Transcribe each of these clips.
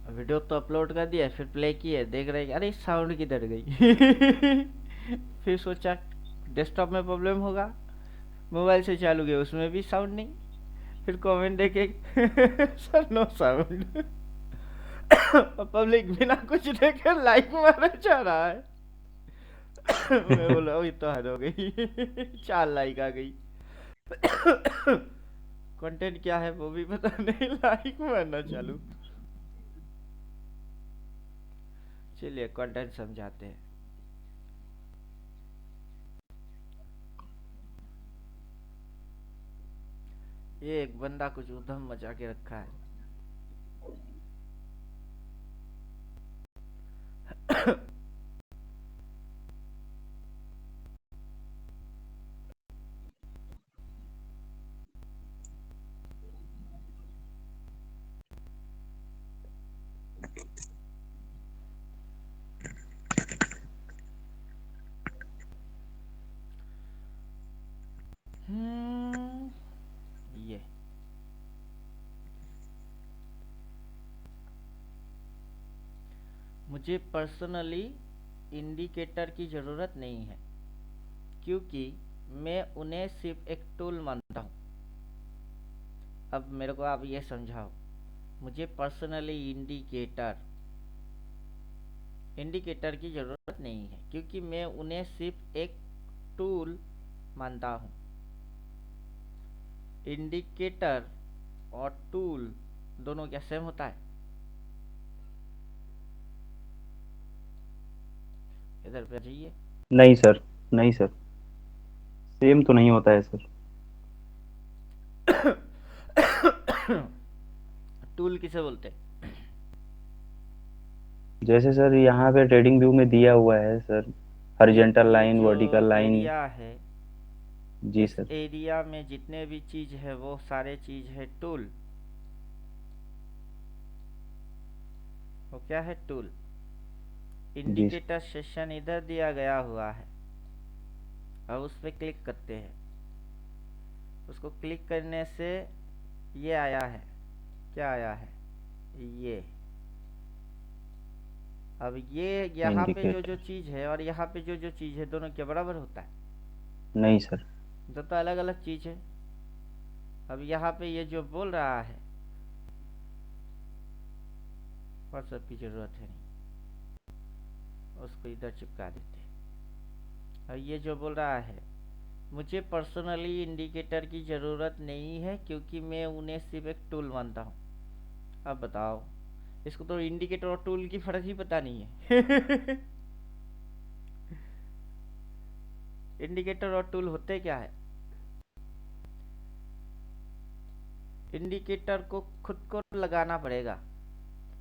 Video तो upload कर दिया, फिर प्ले किए, देख रहे कि अरे साउंड किधर गई। फिर सोचा डेस्कटॉप में प्रॉब्लम होगा, मोबाइल से चालू किया, उसमें भी साउंड नहीं। फिर कमेंट देखे, सर नो साउंड। पब्लिक बिना कुछ देखे लाइक मारना चाह रहा है। मैं बोला ये तो हद हो गई। 4 लाइक आ गई। कंटेंट क्या है वो भी पता नहीं, लाइक मारना चालू। चलिए कंटेंट समझाते हैं। ये एक बंदा कुछ उधम मचा के रखा है। ये मुझे पर्सनली इंडिकेटर की ज़रूरत नहीं है, क्योंकि मैं उन्हें सिर्फ एक टूल मानता हूँ। अब मेरे को आप ये समझाओ, मुझे पर्सनली इंडिकेटर की ज़रूरत नहीं है, क्योंकि मैं उन्हें सिर्फ एक टूल मानता हूँ। इंडिकेटर और टूल दोनों क्या सेम होता है? इधर पे जाइए। नहीं सर, नहीं सर, सेम तो नहीं होता है सर। टूल किसे बोलते हैं? जैसे सर यहाँ पे ट्रेडिंग व्यू में दिया हुआ है सर, हॉरिजॉन्टल ये लाइन, जो वर्टिकल लाइन। एरिया है, जी इस सर। एरिया में जितने भी चीज है वो सारे चीज है टूल। वो क्या है? टूल। जी सर। इंडिकेटर सेशन इधर दिया गया हुआ है। अब उस पर क्लिक करते हैं। उसको क्लिक करने से ये आया है। क्या आया है? ये। अब ये यहाँ पे जो जो इंडिकेटर। चीज है और यहाँ पे जो जो चीज है, दोनों क्या बराबर होता है? नहीं सर। तो अलग अलग चीज है। अब यहाँ पे ये जो बोल रहा है, व्हाट्सएप की जरूरत है नहीं, उसको इधर चिपका देते हैं। अब ये जो बोल रहा है, मुझे पर्सनली इंडिकेटर की ज़रूरत नहीं है, क्योंकि मैं उन्हें सिर्फ एक टूल मानता हूँ। अब बताओ, इसको तो इंडिकेटर और टूल की फर्क ही पता नहीं है। इंडिकेटर और टूल होते क्या है? इंडिकेटर को खुद को लगाना पड़ेगा,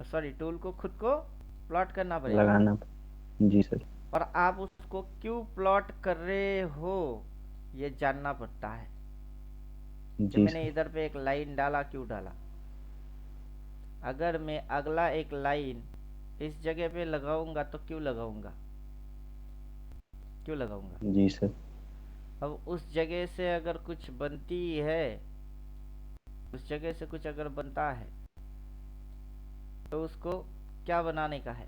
सॉरी टूल को खुद को प्लॉट करना पड़ेगा। लगाना। जी सर। और आप उसको क्यों प्लॉट कर रहे हो, ये जानना पड़ता है। कि जी मैंने सर। इधर पे एक लाइन डाला, क्यों डाला? अगर मैं अगला एक लाइन इस जगह पे लगाऊंगा तो क्यों लगाऊंगा? क्यों लगाऊंगा? जी सर। अब उस जगह से अगर कुछ बनती है, उस जगह से कुछ अगर बनता है, तो उसको क्या बनाने का है?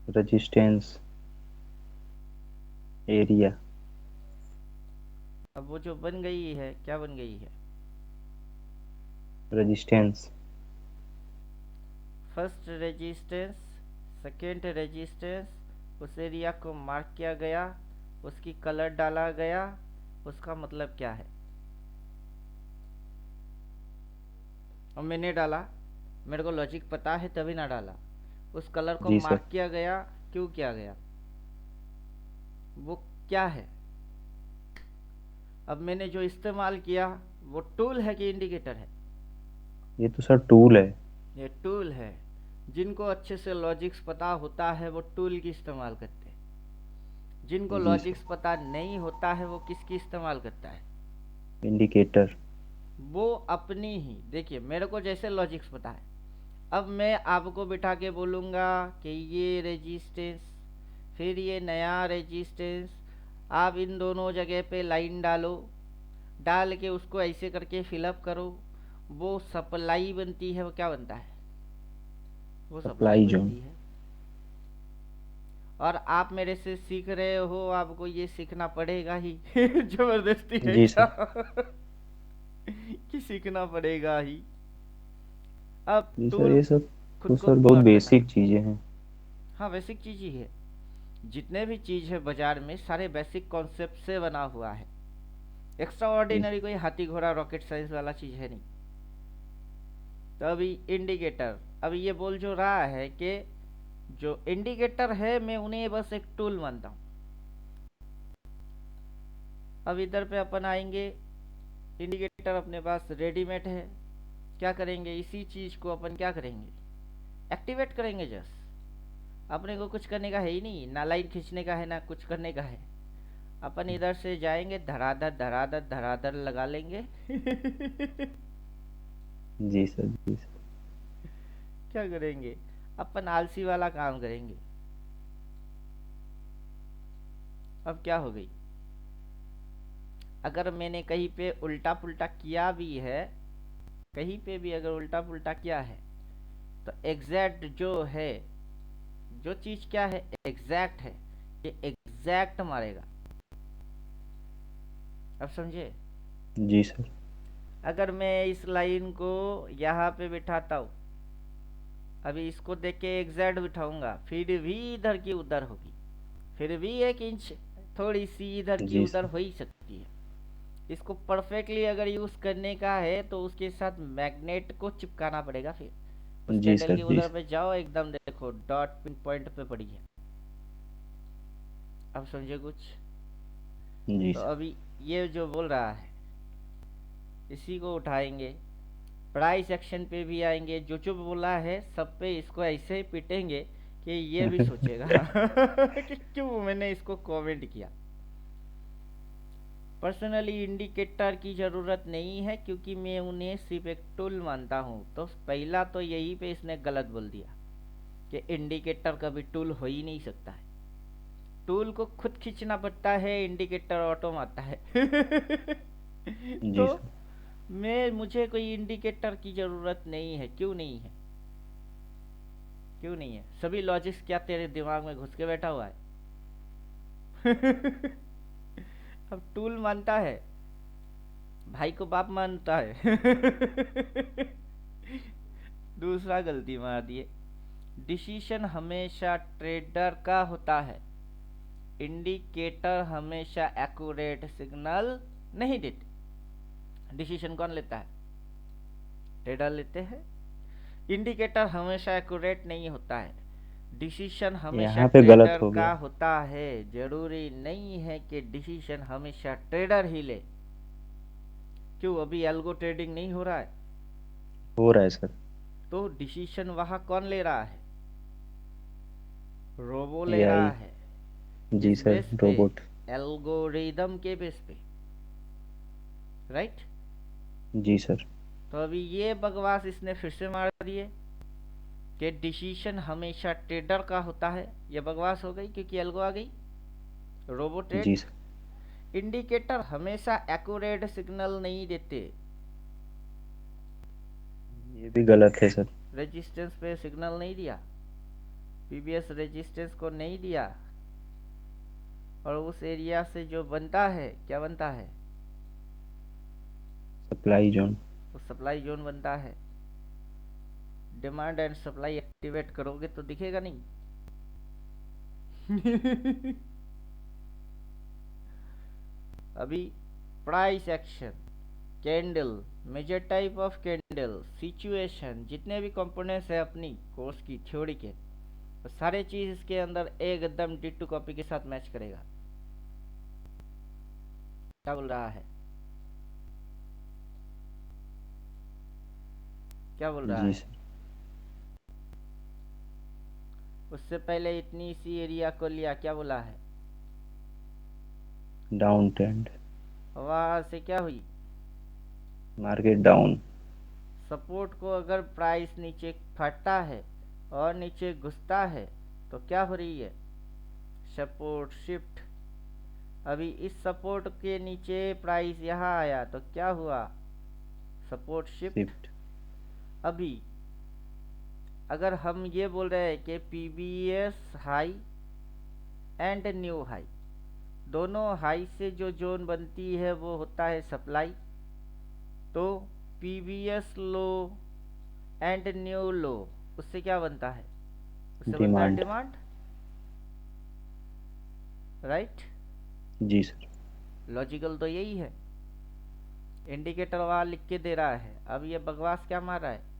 Resistance area. अब वो जो बन गई है, क्या बन गई है? Resistance. First resistance, second resistance, उस एरिया को मार्क किया गया, उसकी कलर डाला गया, उसका मतलब क्या है? और मैंने डाला, मेरे को लॉजिक पता है तभी ना डाला। उस कलर को जी सर। मार्क किया गया, क्यों किया गया? वो क्या है? अब मैंने जो इस्तेमाल किया, वो टूल है कि इंडिकेटर है? ये तो सर टूल है। ये टूल है। जिनको अच्छे से लॉजिक्स पता होता है वो टूल की इस्तेमाल करते हैं। जिनको जी सर। लॉजिक्स पता नहीं होता है वो किसकी इस्तेमाल करता है? इंडिकेटर। वो अपनी ही। देखिए मेरे को जैसे लॉजिक्स पता है, अब मैं आपको बिठा के बोलूँगा कि ये रेजिस्टेंस, फिर ये नया रेजिस्टेंस, आप इन दोनों जगह पे लाइन डालो, डाल के उसको ऐसे करके फिलअप करो, वो सप्लाई बनती है, वो क्या बनता है, वो सप्लाई सप्लाई जोन। बनती है। और आप मेरे से सीख रहे हो, आपको ये सीखना पड़ेगा ही। जबरदस्ती है जी क्या? सर। कि सीखना पड़ेगा ही। अब जी सर, टूल ये सब खुद तो को सर बहुत कर लेता है। बेसिक चीजें हैं। हाँ, बेसिक चीज ही है। जितने भी चीज है बाजार में सारे बेसिक कॉन्सेप्ट से बना हुआ है। एक्स्ट्रा जी ऑर्डिनरी सर। कोई हाथी घोड़ा रॉकेट साइंस वाला चीज है नहीं। तो अभी इंडिकेटर, अभी ये बोल जो रहा है कि जो इंडिकेटर है मैं उन्हें बस एक टूल मानता हूँ। अब इधर पे अपन आएंगे, इंडिकेटर अपने पास रेडीमेड है। क्या करेंगे, इसी चीज को अपन क्या करेंगे, एक्टिवेट करेंगे। जस्ट अपने को कुछ करने का है ही नहीं, ना लाइन खींचने का है ना कुछ करने का है। अपन इधर से जाएंगे, धड़ाधड़ धड़ाधड़ धड़ाधड़ लगा लेंगे। जी सर। जी सर। क्या करेंगे, अपन आलसी वाला काम करेंगे। अब क्या हो गई, अगर मैंने कहीं पे उल्टा पुल्टा किया भी है, कहीं पे भी अगर उल्टा पुल्टा किया है, तो एग्जैक्ट जो है, जो चीज क्या है एग्जैक्ट है, ये एग्जैक्ट मारेगा। अब समझे। जी सर। अगर मैं इस लाइन को यहाँ पे बिठाता हूँ, अभी इसको देख के एग्जैक्ट बिठाऊंगा, फिर भी इधर की उधर होगी, फिर भी 1 इंच थोड़ी सी इधर की जी उधर सर। हो ही सकती है। इसको परफेक्टली अगर यूज करने का है तो उसके साथ मैग्नेट को चिपकाना पड़ेगा। फिर उस जी कैंडल सर। के जी उधर सर। पे जाओ, एकदम देखो डॉट पिन पॉइंट पे पड़ी है। अब समझे कुछ। जी तो सर। अभी ये जो बोल रहा है, इसी को उठाएंगे, प्राइस एक्शन पे भी आएंगे। जो जो बोला है सब पे इसको ऐसे ही पीटेंगे कि ये भी सोचेगा कि क्यों मैंने इसको कमेंट किया। पर्सनली इंडिकेटर की ज़रूरत नहीं है, क्योंकि मैं उन्हें सिर्फ एक टूल मानता हूँ। तो पहला तो यही पे इसने गलत बोल दिया कि इंडिकेटर कभी टूल हो ही नहीं सकता है। टूल को खुद खींचना पड़ता है, इंडिकेटर ऑटो मारता है। जी तो सर। मुझे कोई इंडिकेटर की ज़रूरत नहीं है। क्यों नहीं है, क्यों नहीं है? सभी लॉजिक्स क्या तेरे दिमाग में घुस के बैठा हुआ है? अब टूल मानता है, भाई को बाप मानता है। दूसरा गलती मार दिए, डिसीजन हमेशा ट्रेडर का होता है, इंडिकेटर हमेशा एक्यूरेट सिग्नल नहीं देते। डिसीजन कौन लेता है, ट्रेडर लेते हैं। इंडिकेटर हमेशा एक्यूरेट नहीं होता है, डिसीजन हमेशा यहाँ पे गलत ट्रेडर हो का गया। होता है। जरूरी नहीं है कि डिसीजन हमेशा ट्रेडर ही ले। क्यों, अभी एल्गो ट्रेडिंग नहीं हो रहा है? हो रहा है सर। तो डिसीजन वहां कौन ले रहा है, रोबो ले रहा एआई। है। जी किस सर, बेस पे, रोबोट। एल्गोरिदम के बेस पे, राइट। जी सर। तो अभी ये बकवास इसने फिर से मार दिए कि डिसीजन हमेशा ट्रेडर का होता है। ये बकवास हो गई क्योंकि एल्गो आ गई, रोबो जी ट्रेड। सर। इंडिकेटर हमेशा एक्यूरेट सिग्नल नहीं देते, ये भी गलत है सर। रेजिस्टेंस पे सिग्नल नहीं दिया, पीबीएस रेजिस्टेंस को नहीं दिया, और उस एरिया से जो बनता है, क्या बनता है, सप्लाई जोन। वो सप्लाई जोन बनता है। डिमांड एंड सप्लाई एक्टिवेट करोगे तो दिखेगा नहीं। अभी price action, candle, major type of candle, situation, जितने भी कंपोनेंट्स है अपनी कोर्स की थ्योरी के, तो सारे चीज इसके अंदर एकदम डिट्टू कॉपी के साथ मैच करेगा। क्या बोल रहा है, क्या बोल रहा जी है? सर। उससे पहले इतनी सी एरिया को लिया, क्या बोला है, डाउन ट्रेंड। वहां से क्या हुई, मार्केट डाउन। सपोर्ट को अगर प्राइस नीचे फटता है और नीचे घुसता है तो क्या हो रही है, सपोर्ट शिफ्ट। अभी इस सपोर्ट के नीचे प्राइस यहाँ आया तो क्या हुआ, सपोर्ट शिफ्ट। शिफ्ट। अभी अगर हम ये बोल रहे हैं कि PVS high and new high, दोनों हाई से जो जोन बनती है वो होता है सप्लाई, तो PVS low and new low उससे क्या बनता है? उससे बनता है डिमांड। Demand, right? जी सर। लॉजिकल तो यही है। इंडिकेटर वाला लिख के दे रहा है, अब ये बकवास क्या मार रहा है?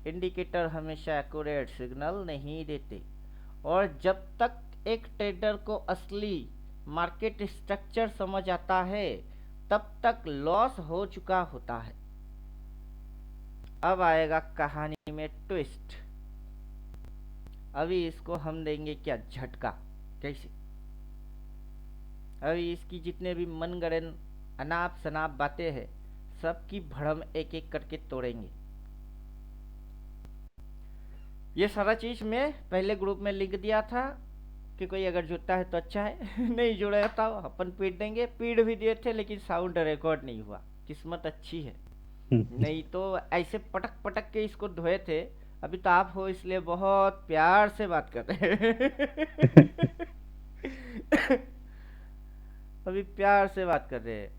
इंडिकेटर हमेशा एक्यूरेट सिग्नल नहीं देते, और जब तक एक ट्रेडर को असली मार्केट स्ट्रक्चर समझ आता है तब तक लॉस हो चुका होता है। अब आएगा कहानी में ट्विस्ट। अभी इसको हम देंगे क्या झटका। कैसे? अभी इसकी जितने भी मनगढ़ंत अनाप शनाप बातें हैं सबकी भड़म एक एक करके तोड़ेंगे। ये सारा चीज मैं पहले ग्रुप में लिख दिया था कि कोई अगर जुड़ता है तो अच्छा है, नहीं जुड़ा था अपन पीट देंगे। पीट भी दिए थे लेकिन साउंड रिकॉर्ड नहीं हुआ, किस्मत अच्छी है, नहीं तो ऐसे पटक पटक के इसको धोए थे। अभी तो आप हो इसलिए बहुत प्यार से बात कर रहे हैं। अभी प्यार से बात कर रहे हैं।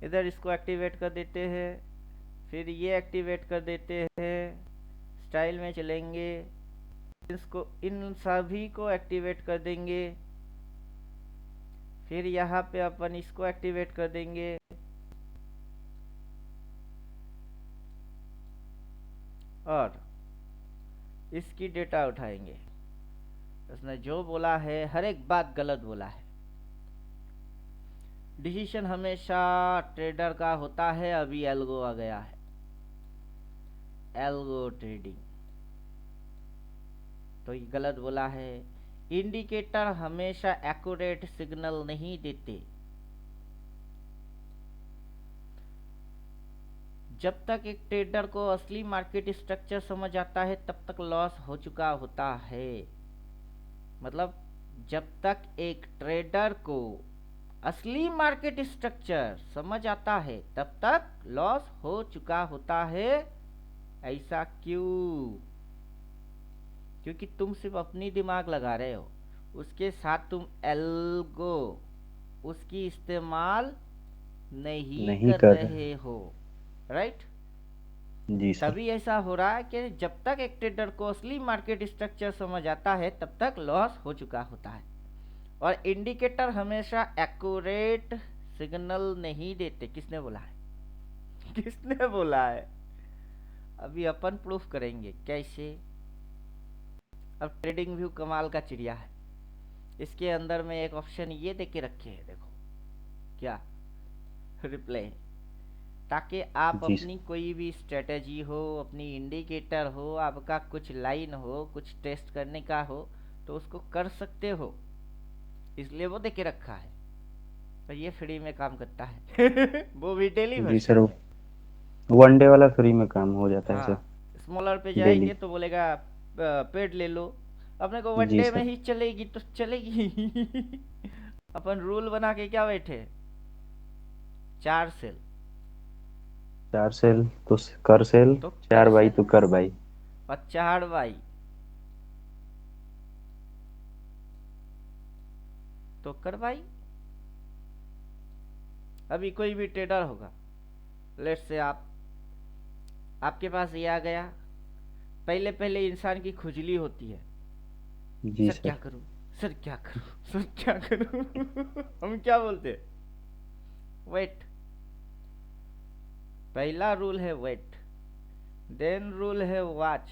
इधर इसको एक्टिवेट कर देते हैं, फिर ये एक्टिवेट कर देते हैं, स्टाइल में चलेंगे, इसको इन सभी को एक्टिवेट कर देंगे, फिर यहाँ पे अपन इसको एक्टिवेट कर देंगे, और इसकी डेटा उठाएंगे। उसने जो बोला है हर एक बात गलत बोला है। डिसीजन हमेशा ट्रेडर का होता है। अभी एल्गो आ गया है, एल्गो ट्रेडिंग, तो ये गलत बोला है। इंडिकेटर हमेशा एक्यूरेट सिग्नल नहीं देते। जब तक एक ट्रेडर को असली मार्केट स्ट्रक्चर समझ आता है तब तक लॉस हो चुका होता है। मतलब जब तक एक ट्रेडर को असली मार्केट स्ट्रक्चर समझ आता है तब तक लॉस हो चुका होता है। ऐसा क्यों? क्योंकि तुम सिर्फ अपनी दिमाग लगा रहे हो, उसके साथ तुम एल्गो उसकी इस्तेमाल नहीं कर कर रहे हो, राइट? जी सर। तभी ऐसा हो रहा है कि जब तक एक ट्रेडर को असली मार्केट स्ट्रक्चर समझ आता है तब तक लॉस हो चुका होता है। और इंडिकेटर हमेशा एक्यूरेट सिग्नल नहीं देते। किसने बोला है? किसने बोला है? अभी अपन प्रूफ करेंगे कैसे। अब ट्रेडिंग व्यू कमाल का चिड़िया है। इसके अंदर में एक ऑप्शन ये दे के रखे है, देखो क्या, रिप्ले, ताकि आप जी अपनी कोई भी स्ट्रेटेजी हो, अपनी इंडिकेटर हो, आपका कुछ लाइन हो, कुछ टेस्ट करने का हो तो उसको कर सकते हो, इसलिए वो देके रखा है। तो ये फ्री में काम करता है। वो भी डेली जी सर। वर्जन में। वनडे वाला फ्री में काम हो जाता है सर। हाँ, स्मॉलर पे डेली। जाएंगे तो बोलेगा पेड ले लो। अपने को वन जी डे में सर। ही चलेगी तो चलेगी। अपन रूल बना के क्या बैठे, 4 सेल 4 सेल तो कर सेल, तो कर 4 बाई सेल, तो कर बाई। और 4 बाई तो कर बाई। अभी कोई भी ट्रेडर होगा, लेट से आपके पास ये आ गया, पहले पहले इंसान की खुजली होती है, जी सर क्या सर। करूं, सर क्या करूं, सर क्या करूं। हम क्या बोलते हैं? वेट। पहला रूल है वेट, देन रूल है वॉच,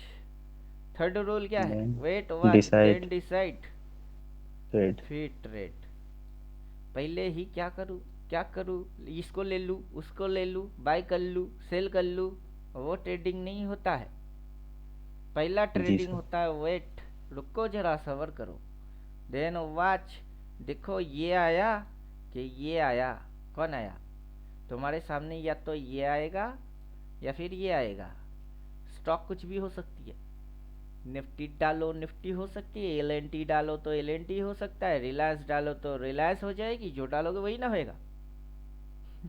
थर्ड रूल क्या है? Then wait watch decide then decide, trade. फिर ट्रेड। पहले ही क्या करूं, क्या करूं, इसको ले लूं, उसको ले लूं, बाय कर लूं, सेल कर लूं, वो ट्रेडिंग नहीं होता है। पहला जी ट्रेडिंग सर। होता है वेट, रुको जरा सबर करो, देन वॉच, देखो ये आया कि ये आया, कौन आया तुम्हारे सामने, या तो ये आएगा या फिर ये आएगा। स्टॉक कुछ भी हो सकती है, निफ्टी डालो निफ्टी हो सकती है, एल डालो तो एल हो सकता है, रिलायंस डालो तो रिलायंस हो जाएगी, जो डालोगे वही ना होएगा।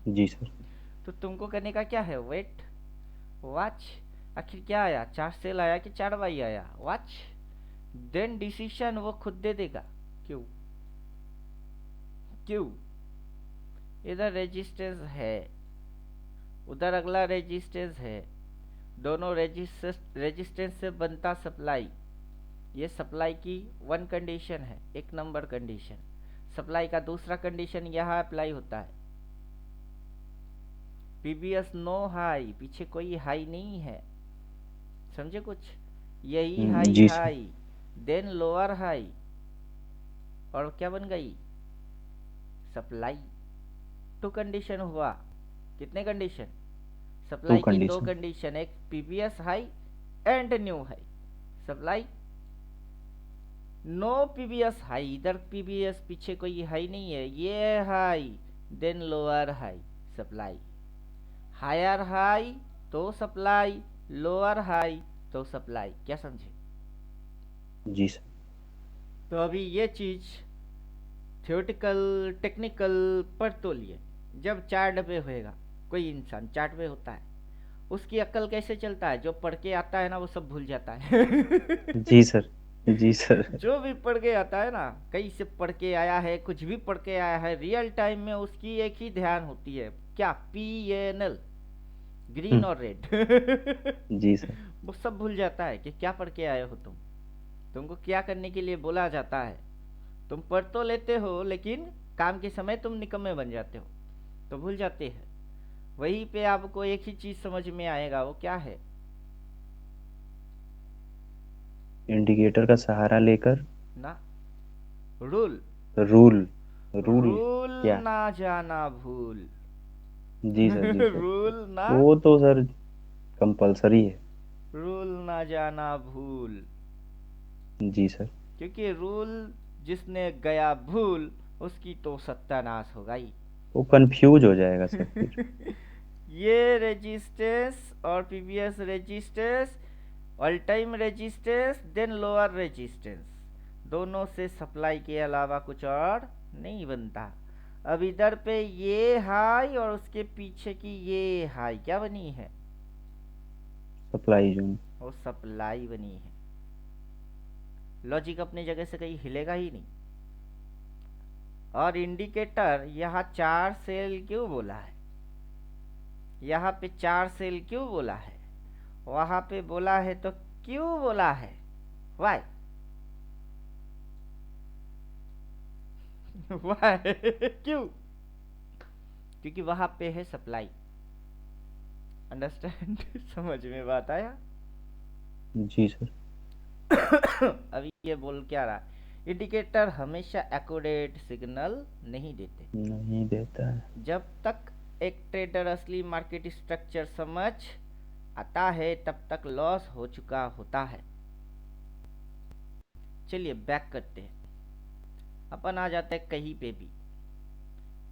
जी सर। तो तुमको करने का क्या है, वेट, वॉच। आखिर क्या आया, 4 सेल आया कि 4 वाई आया, वॉच। देन डिसीजन वो खुद दे देगा। क्यों, क्यों, इधर रेजिस्टेंस है, उधर अगला रेजिस्टेंस है, दोनों रेजिस्टेंस से बनता सप्लाई। ये सप्लाई की वन कंडीशन है, 1 नंबर कंडीशन। सप्लाई का दूसरा कंडीशन यहाँ अप्लाई होता है, पीबीएस नो हाई, पीछे कोई हाई नहीं है, समझे कुछ। यही हाई जी sir. High, then lower high, और क्या बन गई, सप्लाई। 2 कंडीशन हुआ, कितने कंडीशन, टू सप्लाई की 2 कंडीशन। कंडीशन, एक PBS high and new high, supply. No PBS high, इधर पीबीएस पीछे कोई हाई नहीं है, ये high, then lower high, supply. Higher high तो सप्लाई, लोअर हाई तो सप्लाई, क्या समझे। जी सर। तो अभी ये चीज थियोटिकल टेक्निकल पर तो लिए, जब 4 डब्बे होएगा, कोई इंसान 4 डब्बे होता है, उसकी अक्ल कैसे चलता है, जो पढ़ के आता है ना वो सब भूल जाता है। जी सर। जी सर। जो भी पढ़ के आता है ना, कहीं से पढ़ के आया है, कुछ भी पढ़ के आया है, रियल टाइम में उसकी एक ही ध्यान होती है, क्या, PNL, ग्रीन हम्म, और रेड। जी सर। वो सब भूल जाता है कि क्या पढ़ के आए हो तुम, तुमको क्या करने के लिए बोला जाता है। तुम पढ़ तो लेते हो, लेकिन काम के समय तुम निकम्मे बन जाते हो, तो भूल जाते हैं। वहीं पे आपको एक ही चीज समझ में आएगा, वो क्या है, इंडिकेटर का सहारा लेकर। ना, रूल। रूल। रूल। रूल क्या? ना जाना भूल। जी सर। जी सर। रूल ना, वो तो सर कंपलसरी है। रूल ना जाना भूल, जी सर। क्योंकि रूल जिसने गया भूल, उसकी तो सत्यानाश होगा ही। वो कंफ्यूज हो जाएगा सर फिर। ये रेजिस्टेंस और PBS resistance, all time resistance, then lower resistance, दोनों से सप्लाई के अलावा कुछ और नहीं बनता। अब इधर पे ये हाई और उसके पीछे की ये हाई क्या बनी है, सप्लाई जोन। वो सप्लाई बनी है। लॉजिक अपनी जगह से कहीं हिलेगा ही नहीं। और इंडिकेटर यहाँ 4 सेल क्यों बोला है, यहाँ पे 4 सेल क्यों बोला है, वहां पे बोला है तो क्यों बोला है, वाई। वाई, क्यों, क्योंकि वहां पे है सप्लाई। अंडरस्टैंड। समझ में बात आया। जी सर। अभी ये बोल क्या रहा, इंडिकेटर हमेशा एक्यूरेट सिग्नल नहीं देते। नहीं देता है। जब तक एक ट्रेडर असली मार्केट स्ट्रक्चर समझ आता है, तब तक लॉस हो चुका होता है। चलिए बैक करते हैं, अपन आ जाते हैं कहीं पे भी,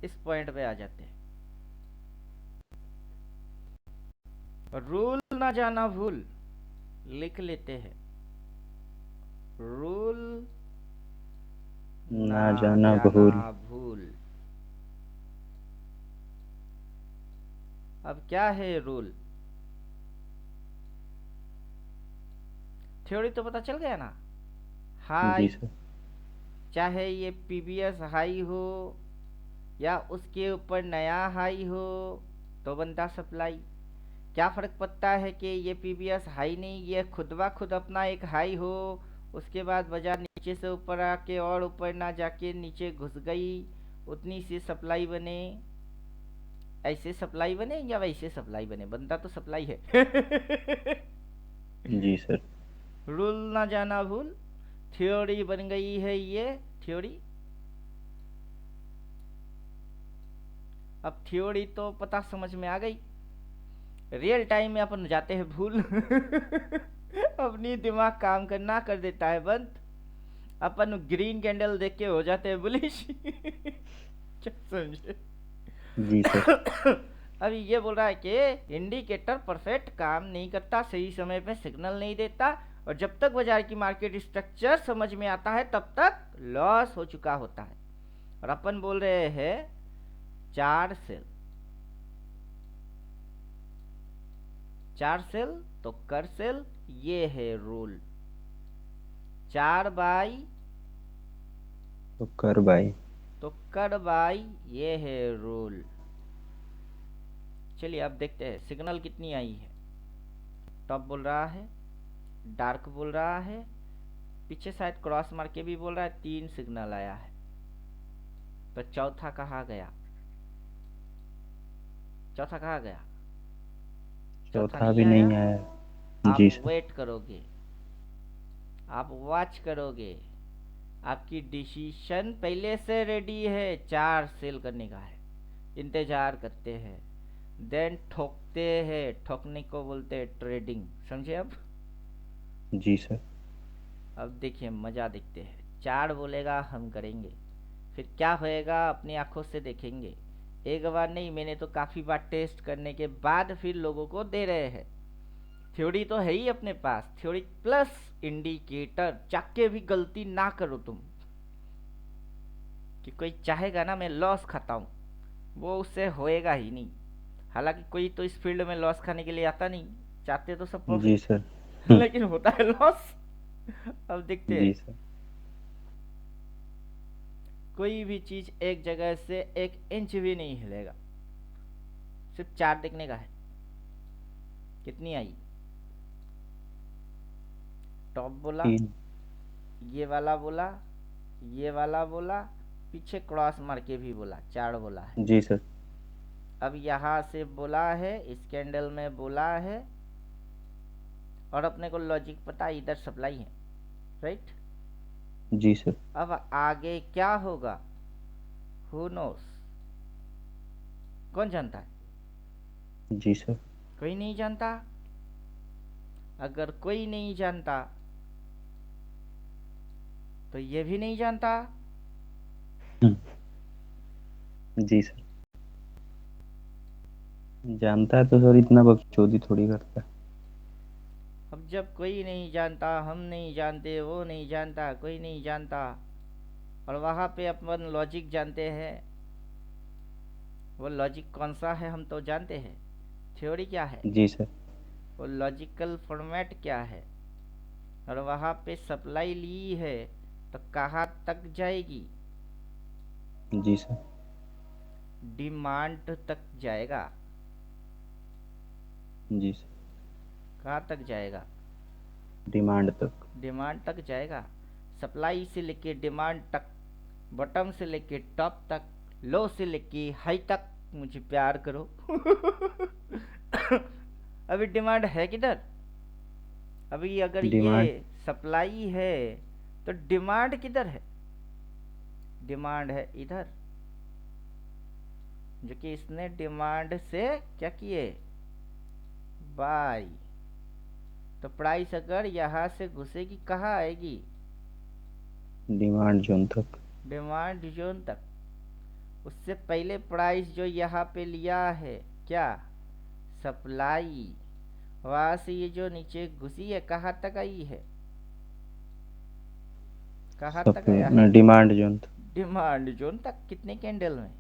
इस पॉइंट पे आ जाते हैं। रूल ना जाना भूल, लिख लेते हैं, रूल ना ना जाना जाना भूल। भूल। अब क्या है रूल, थ्योरी तो पता चल गया ना। जी हाई, सर। चाहे ये पीबीएस हाई हो या उसके ऊपर नया हाई हो, तो बनता सप्लाई। क्या फर्क पड़ता है कि ये पीबीएस हाई नहीं, ये खुद ब खुद अपना एक हाई हो, उसके बाद बाजार नीचे से ऊपर आके और ऊपर ना जाके नीचे घुस गई, उतनी सी सप्लाई बने। ऐसे सप्लाई बने या वैसे सप्लाई बने, बनता तो सप्लाई है। जी सर। रूल ना जाना भूल, थ्योरी बन गई है ये थ्योरी। अब थ्योरी तो पता समझ में आ गई, रियल टाइम में अपन जाते हैं भूल। अपनी दिमाग काम करना कर देता है बंद, अपन ग्रीन कैंडल देख के हो जाते हैं बुलिश। क्या समझे। जी सर। अभी ये बोल रहा है कि इंडिकेटर परफेक्ट काम नहीं करता, सही समय पे सिग्नल नहीं देता, और जब तक बाजार की मार्केट स्ट्रक्चर समझ में आता है तब तक लॉस हो चुका होता है। और अपन बोल रहे हैं 4 सेल, 4 सेल तो कर सेल, ये है रूल। 4 बाई तो कर बाई। तो कर बाई, ये है रूल। चलिए अब देखते हैं सिग्नल कितनी आई है। टॉप बोल रहा है, डार्क बोल रहा है, पीछे शायद क्रॉस मार के भी बोल रहा है। 3 सिग्नल आया है, तो चौथा कहाँ गया? चौथा कहाँ गया? चौथा चौथा नहीं भी आया। नहीं आया। आप जी सर। वेट करोगे, आप वॉच करोगे, आपकी डिसीजन पहले से रेडी है, 4 सेल करने का है, इंतजार करते हैं, देन ठोकते हैं। ठोकने को बोलते हैं ट्रेडिंग, समझे अब? जी सर। अब देखिए मजा देखते हैं। 4 बोलेगा हम करेंगे, फिर क्या होएगा अपनी आंखों से देखेंगे। एक बार नहीं, मैंने तो काफ़ी बार टेस्ट करने के बाद फिर लोगों को दे रहे हैं। थ्योरी तो है ही अपने पास, थ्योरी प्लस इंडिकेटर। चाह के भी गलती ना करो तुम, कि कोई चाहेगा ना मैं लॉस खाता हूँ, वो उससे होएगा ही नहीं। हालांकि कोई तो इस फील्ड में लॉस खाने के लिए आता नहीं, चाहते तो सब जी प्रॉफिट, सर। लेकिन होता है लॉस। अब देखते जी हैं। सर। कोई भी चीज एक जगह से 1 इंच भी नहीं हिलेगा। सिर्फ 4 देखने का है। कितनी आई? टॉप बोला, 3। ये वाला बोला, ये वाला बोला, पीछे क्रॉस मार के भी बोला, 4 बोला है। जी सर। अब यहाँ से बोला है, इस कैंडल में बोला है, और अपने को लॉजिक पता है, इधर सप्लाई है, राइट? जी सर। अब आगे क्या होगा, हु नोस, कौन जानता है? जी सर। कोई नहीं जानता। अगर कोई नहीं जानता तो ये भी नहीं जानता। जी सर। जानता है तो सर इतना बकचोदी थोड़ी करता है। अब जब कोई नहीं जानता, हम नहीं जानते, वो नहीं जानता, कोई नहीं जानता, और वहाँ पे अपन लॉजिक जानते हैं, वो लॉजिक कौन सा है हम तो जानते हैं। थ्योरी क्या है, जी सर। वो लॉजिकल फॉर्मेट क्या है, और वहाँ पे सप्लाई ली है तो कहाँ तक जाएगी? जी सर। डिमांड तक जाएगा। जी सर। कहाँ तक जाएगा? डिमांड तक। डिमांड तक जाएगा। सप्लाई से लेके डिमांड तक, बॉटम से लेके टॉप तक, लो से लेके हाई तक, मुझे प्यार करो। अभी डिमांड है किधर? अभी अगर ये डिमांड। सप्लाई है तो डिमांड किधर है? डिमांड है इधर, जो कि इसने डिमांड से क्या किए, बाई। तो प्राइस अगर यहाँ से घुसेगी कहाँ आएगी? डिमांड जोन तक। डिमांड जोन तक। उससे पहले प्राइस जो यहाँ पे लिया है क्या, सप्लाई, वहां से ये जो नीचे घुसी है कहाँ तक आई है? कहाँ तक आया है? डिमांड जोन तक। डिमांड जोन तक। कितने कैंडल में?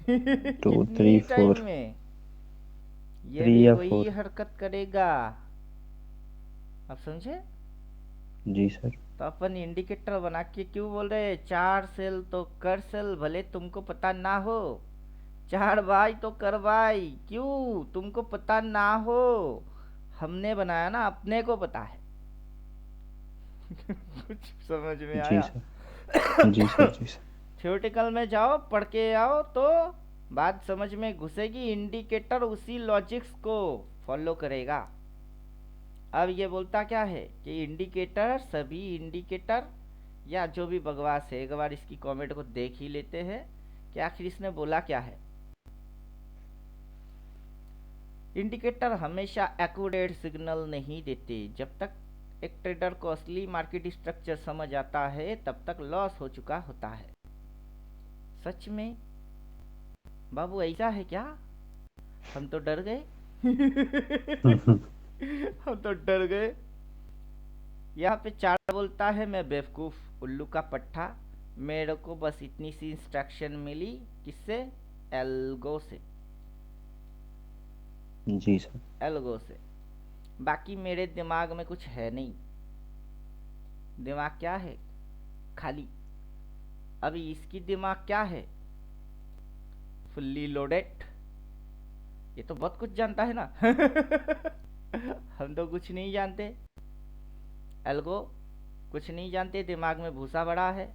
2 3 कितनी टाइम 4। में? ये 3 भी या वही 4। हरकत करेगा। आप समझे? जी सर। तो अपन इंडिकेटर बना के क्यों बोल रहे हैं 4 सेल तो कर सेल, भले तुमको पता ना हो। 4 बाई तो कर बाई, क्यों तुमको पता ना हो? हमने बनाया ना, अपने को पता है। कुछ समझ में जी आया? सर। जी सर। जी सर। थ्योरेटिकल में जाओ, पढ़ के आओ तो बात समझ में घुसेगी। इंडिकेटर उसी लॉजिक्स को फॉलो करेगा। अब ये बोलता क्या है कि इंडिकेटर, सभी इंडिकेटर, या जो भी बकवास है, एक बार इसकी कमेंट को देख ही लेते हैं कि आखिर इसने बोला क्या है। इंडिकेटर हमेशा एक्यूरेट सिग्नल नहीं देते। जब तक एक ट्रेडर को असली मार्केट स्ट्रक्चर समझ आता है तब तक लॉस हो चुका होता है। सच में बाबू ऐसा है क्या? हम तो डर गए। हम तो डर गए। यहाँ पे 4 बोलता है मैं बेवकूफ उल्लू का पट्टा, मेरे को बस इतनी सी इंस्ट्रक्शन मिली, किससे? एल्गो से। जी सर। एल्गो से। बाकी मेरे दिमाग में कुछ है नहीं। दिमाग क्या है? खाली। अभी इसकी दिमाग क्या है? Fully loaded. ये तो बहुत कुछ जानता है ना। हम तो कुछ नहीं जानते। एल्गो कुछ नहीं जानते, दिमाग में भूसा बड़ा है।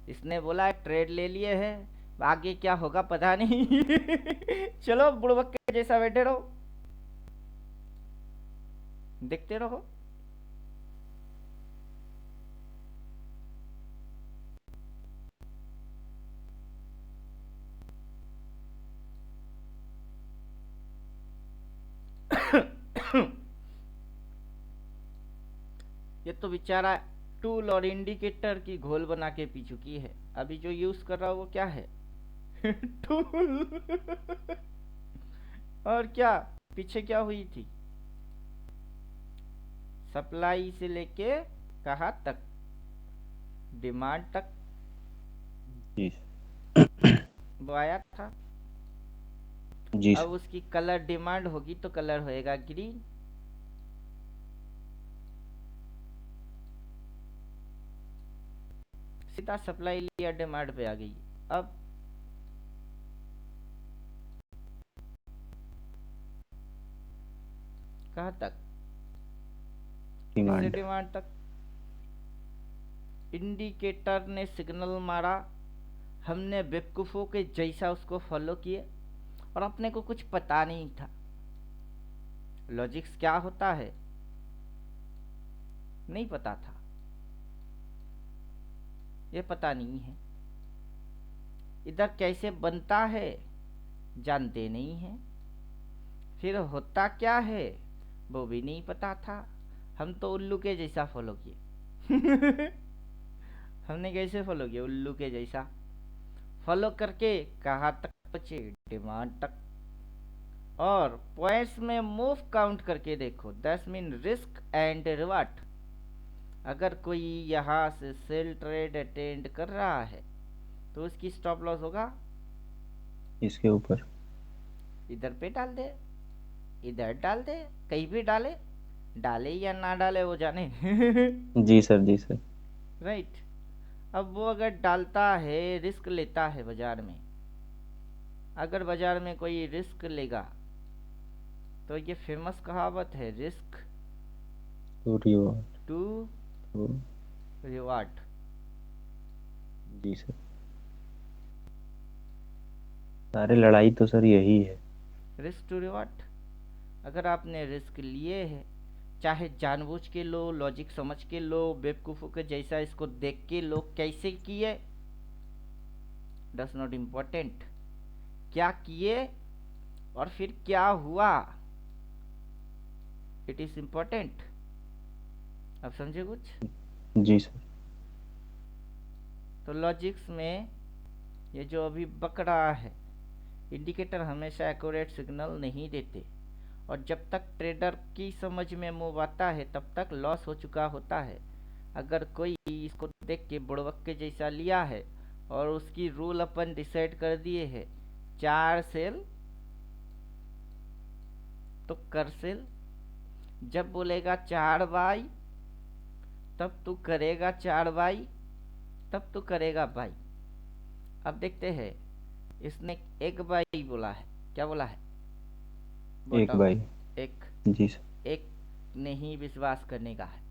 इसने बोला है ट्रेड ले लिए है, आगे क्या होगा पता नहीं। चलो बुड़बक के जैसा बैठे रहो, देखते रहो। ये तो बेचारा टूल और इंडिकेटर की घोल बना के पी चुकी है। अभी जो यूज कर रहा है वो क्या है? टूल। और क्या? पीछे क्या हुई थी? सप्लाई से लेके कहाँ तक? डिमांड तक जी वो आया था। जी अब सर। उसकी कलर डिमांड होगी तो कलर होएगा ग्रीन। सीधा सप्लाई लिया, डिमांड पे आ गई। अब कहाँ तक? फिर से डिमांड। डिमांड तक। इंडिकेटर ने सिग्नल मारा, हमने बेवकूफ़ों के जैसा उसको फॉलो किए, और अपने को कुछ पता नहीं था लॉजिक्स क्या होता है, नहीं पता था। ये पता नहीं है इधर कैसे बनता है, जानते नहीं हैं। फिर होता क्या है वो भी नहीं पता था। हम तो उल्लू के जैसा फॉलो किए। हमने कैसे फॉलो किया? उल्लू के जैसा फॉलो करके कहाँ तक पहुंचे? डिमांड तक। और पॉइंट्स में मूव काउंट करके देखो, 10 मीन रिस्क एंड रिवार्ड। अगर कोई यहाँ से सेल ट्रेड अटेंड कर रहा है तो उसकी स्टॉप लॉस होगा इसके ऊपर। इधर पे डाल दे, इधर डाल दे, कहीं भी डाले, डाले या ना डाले वो जाने। जी सर। जी सर। राइट। अब वो अगर डालता है, रिस्क लेता है बाजार में, अगर बाजार में कोई रिस्क लेगा तो ये फेमस कहावत है, रिस्क तो रिवॉर्ड। टू तो रिवार्ड। जी सर। सारे लड़ाई तो सर यही है। Risk to reward. अगर आपने रिस्क लिए है, चाहे जानबूझ के लो, लॉजिक समझ के लो, बेवकूफ़ों के जैसा इसको देख के लो, कैसे किए डस नॉट इम्पोर्टेंट। क्या किए और फिर क्या हुआ, इट इज़ इम्पोर्टेंट। अब समझे कुछ? जी सर। तो लॉजिक्स में ये जो अभी बक रहा है, इंडिकेटर हमेशा एक्यूरेट सिग्नल नहीं देते, और जब तक ट्रेडर की समझ में मूव आता है तब तक लॉस हो चुका होता है। अगर कोई इसको देख के बुड़बक के जैसा लिया है और उसकी रूल अपन डिसाइड कर दिए है 4 सेल, तो कर सेल। जब बोलेगा 4 बाई तब तू करेगा 4 बाई, तब तू करेगा बाई। अब देखते हैं, इसने एक बाई बोला है, क्या बोला है? एक बताओ। बाई। एक। जी सर। एक नहीं विश्वास करने का है।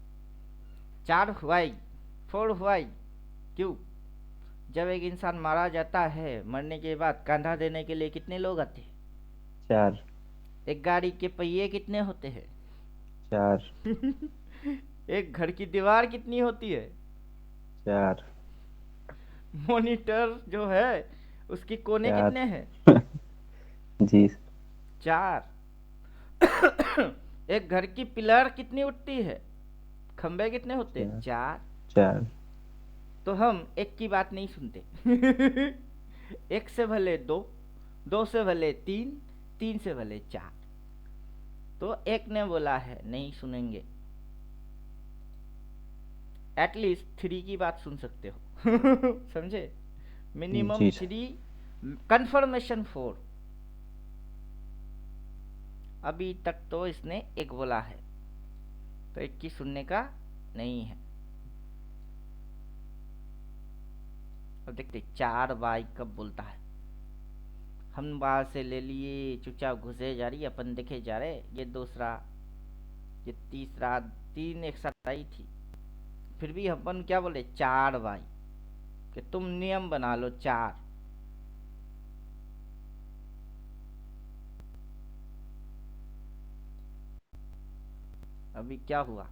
4 हुआई, 4 हुआई। क्यों? जब एक इंसान मारा जाता है, मरने के बाद कंधा देने के लिए कितने लोग आते हैं? 4। एक गाड़ी के पहिए कितने होते हैं? 4। एक घर की दीवार कितनी होती है? 4। मॉनिटर जो है उसके कोने 4। कितने हैं? जी सर। 4। एक घर की पिलर कितनी उठती है? खंबे कितने होते हैं? 4। 4। 4। तो हम एक की बात नहीं सुनते। एक से भले दो, दो से भले तीन, तीन से भले 4। तो एक ने बोला है नहीं सुनेंगे, एटलीस्ट 3 की बात सुन सकते हो। समझे? मिनिमम जी सर। 3, कंफर्मेशन 4। अभी तक तो इसने एक बोला है, तो 21 सुनने का नहीं है। अब देखते 4 बाई कब बोलता है। हम बाहर से ले लिए, चुपचाप घुसे जा रही, अपन देखे जा रहे। ये दूसरा, ये तीसरा, 3 एक साथ आई थी। फिर भी अपन क्या बोले, 4 बाई, कि तुम नियम बना लो 4। अभी क्या हुआ?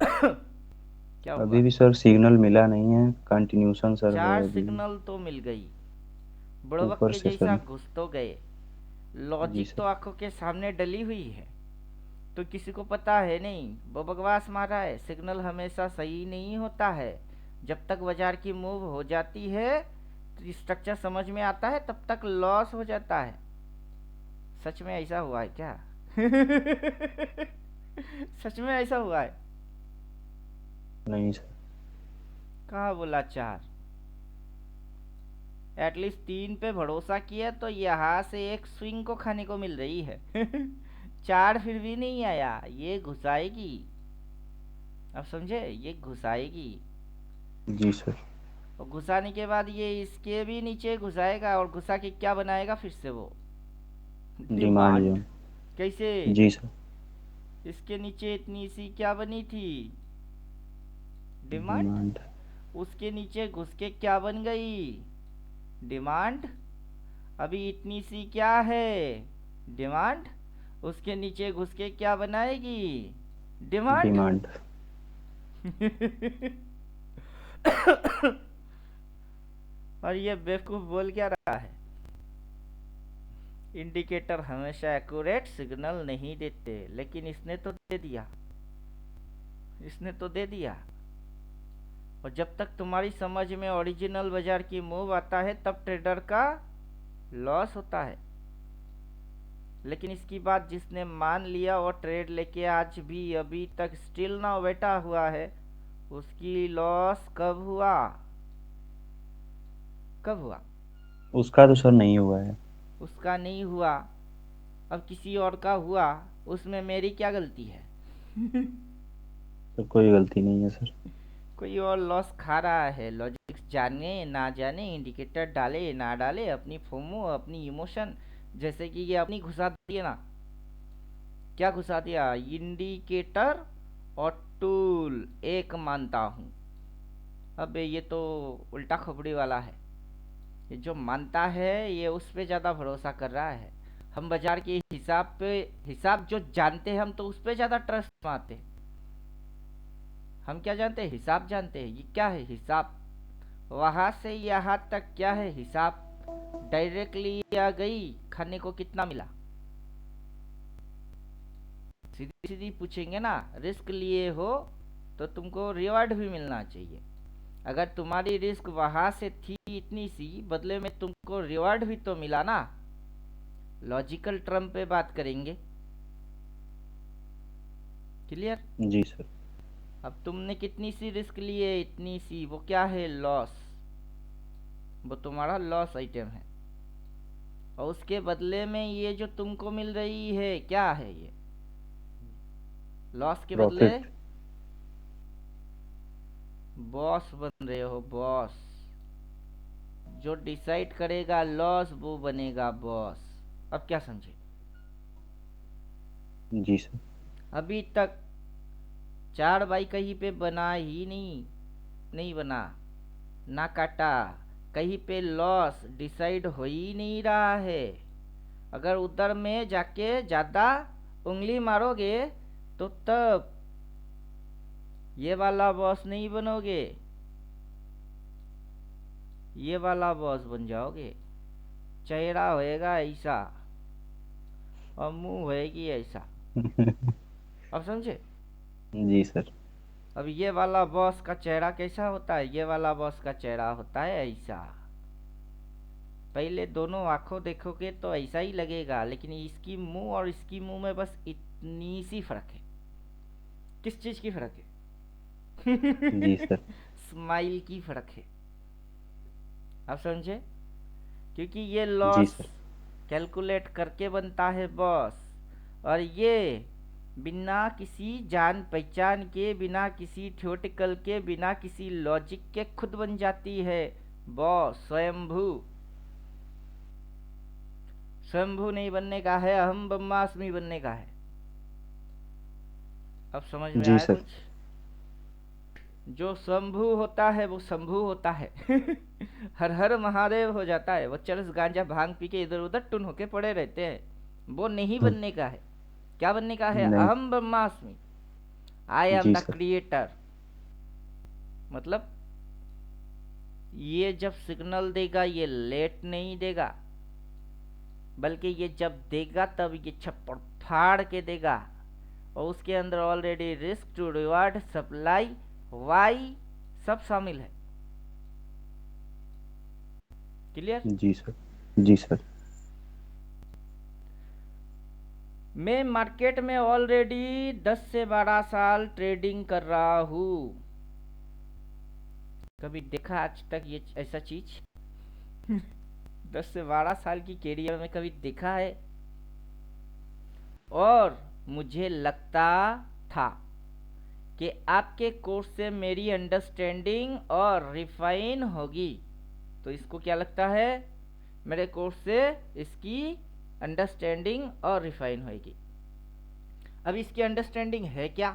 क्या हुआ? अभी भी सर सिग्नल मिला नहीं है, कंटिन्यूशन सर है 4 अभी। सिग्नल तो मिल गई, बुड़बक ऊपर के से जैसा सर। घुस तो गए। जी लॉजिक तो सर। आंखों के सामने डली हुई है, तो किसी को पता है नहीं, वो बकवास मार रहा है। सिग्नल हमेशा सही नहीं होता है। जब तक बाजार की मूव हो जाती है, तो स्ट्रक्चर समझ में आता है, तब तक लॉस हो जाता है। सच में ऐसा हुआ है क्या? सच में ऐसा हुआ है? नहीं सर। कहाँ बोला 4? एटलीस्ट 3 पे भरोसा किया तो यहाँ से एक स्विंग को खाने को मिल रही है। 4 फिर भी नहीं आया, ये घुसाएगी। अब समझे, ये घुसाएगी। जी सर। और घुसाने के बाद ये इसके भी नीचे घुसाएगा, और घुसा के क्या बनाएगा फिर से वो? Demand demand. जोन। कैसे? जी सर। इसके नीचे इतनी सी क्या बनी थी? डिमांड। डिमांड। उसके नीचे घुस के क्या बन गई? डिमांड। अभी इतनी सी क्या है? डिमांड। उसके नीचे घुस के क्या बनाएगी? डिमांड। डिमांड। और ये बेवकूफ बोल क्या रहा है? इंडिकेटर हमेशा एक्यूरेट सिग्नल नहीं देते, लेकिन इसने तो दे दिया, इसने तो दे दिया। और जब तक तुम्हारी समझ में ओरिजिनल बाजार की मूव आता है, तब ट्रेडर का लॉस होता है। लेकिन इसकी बात जिसने मान लिया और ट्रेड लेके आज भी अभी तक स्टिल ना बैठा हुआ है, उसकी लॉस कब हुआ? कब हुआ? उसका तो सर नहीं हुआ है। उसका नहीं हुआ। अब किसी और का हुआ, उसमें मेरी क्या गलती है? सर कोई गलती नहीं है सर। कोई और लॉस खा रहा है। लॉजिक्स जाने ना जाने, इंडिकेटर डाले ना डाले, अपनी फोमो, अपनी इमोशन, जैसे कि ये अपनी घुसा दिए ना। क्या घुसा दिया? इंडिकेटर और टूल एक मानता हूँ। अबे ये तो उल्टा खोपड़ी वाला है। ये जो मानता है, ये उस पे ज़्यादा भरोसा कर रहा है। हम बाजार के हिसाब पे, हिसाब जो जानते हैं हम, तो उस पे ज़्यादा ट्रस्ट मारते हैं। हम क्या जानते हैं? हिसाब जानते हैं। ये क्या है हिसाब? वहां से यहाँ तक क्या है हिसाब? डायरेक्टली आ गई, खाने को कितना मिला? सीधी सीधी पूछेंगे ना। रिस्क लिए हो तो तुमको रिवार्ड भी मिलना चाहिए। अगर तुम्हारी रिस्क वहां से थी इतनी सी, बदले में तुमको रिवार्ड भी तो मिला ना। लॉजिकल टर्म पे बात करेंगे। क्लियर? जी सर। अब तुमने कितनी सी रिस्क लिए? इतनी सी। वो क्या है? लॉस। वो तुम्हारा लॉस आइटम है। और उसके बदले में ये जो तुमको मिल रही है, क्या है ये? लॉस के बदले प्रॉफिट। बॉस बन रहे हो, बॉस। जो डिसाइड करेगा लॉस, वो बनेगा बॉस। अब क्या समझे? जी सर। अभी तक 4 बाई कहीं पे बना ही नहीं, नहीं बना, ना काटा। कहीं पे लॉस डिसाइड हो ही नहीं रहा है। अगर उधर में जाके ज़्यादा उंगली मारोगे, तो तब ये वाला बॉस नहीं बनोगे, ये वाला बॉस बन जाओगे। चेहरा होएगा ऐसा, और मुंह होएगी ऐसा। अब समझे? जी सर। अब ये वाला बॉस का चेहरा कैसा होता है? ये वाला बॉस का चेहरा होता है ऐसा। पहले दोनों आंखों देखोगे तो ऐसा ही लगेगा, लेकिन इसकी मुंह और इसकी मुंह में बस इतनी सी फर्क है। किस चीज की फर्क जी है? सर। स्माइल की फर्क है। आप समझे? क्योंकि ये जी लॉस सर। कैलकुलेट करके बनता है बॉस। और ये बिना किसी जान पहचान के, बिना किसी थ्योरेटिकल के, बिना किसी लॉजिक के खुद बन जाती है बॉस। स्वयंभू। स्वयंभू नहीं बनने का है, अहम ब्रह्मास्मि बनने का है। अब समझ में जी आया सर। कुछ? जो स्वयंभू होता है वो शंभू होता है। हर हर महादेव हो जाता है। वो चरस गांजा भांग पी के इधर उधर टुन होके पड़े रहते हैं। वो नहीं हम्म, बनने का है। क्या बनने का है? नहीं। अहम ब्रह्मास्मि। आई एम जी द सर। क्रिएटर। मतलब ये जब सिग्नल देगा ये लेट नहीं देगा, बल्कि ये जब देगा तब ये छप्पड़ फाड़ के देगा। और उसके अंदर already risk to reward supply वाई सब शामिल है। क्लियर? जी सर। जी सर। मैं मार्केट में ऑलरेडी 10 से 12 साल ट्रेडिंग कर रहा हूँ। कभी देखा आज तक ये ऐसा चीज? 10 से 12 साल की कैरियर में कभी देखा है? और मुझे लगता था कि आपके कोर्स से मेरी अंडरस्टैंडिंग और रिफाइन होगी। तो इसको क्या लगता है? मेरे कोर्स से इसकी अंडरस्टैंडिंग और रिफाइन होगी। अब इसकी अंडरस्टैंडिंग है क्या?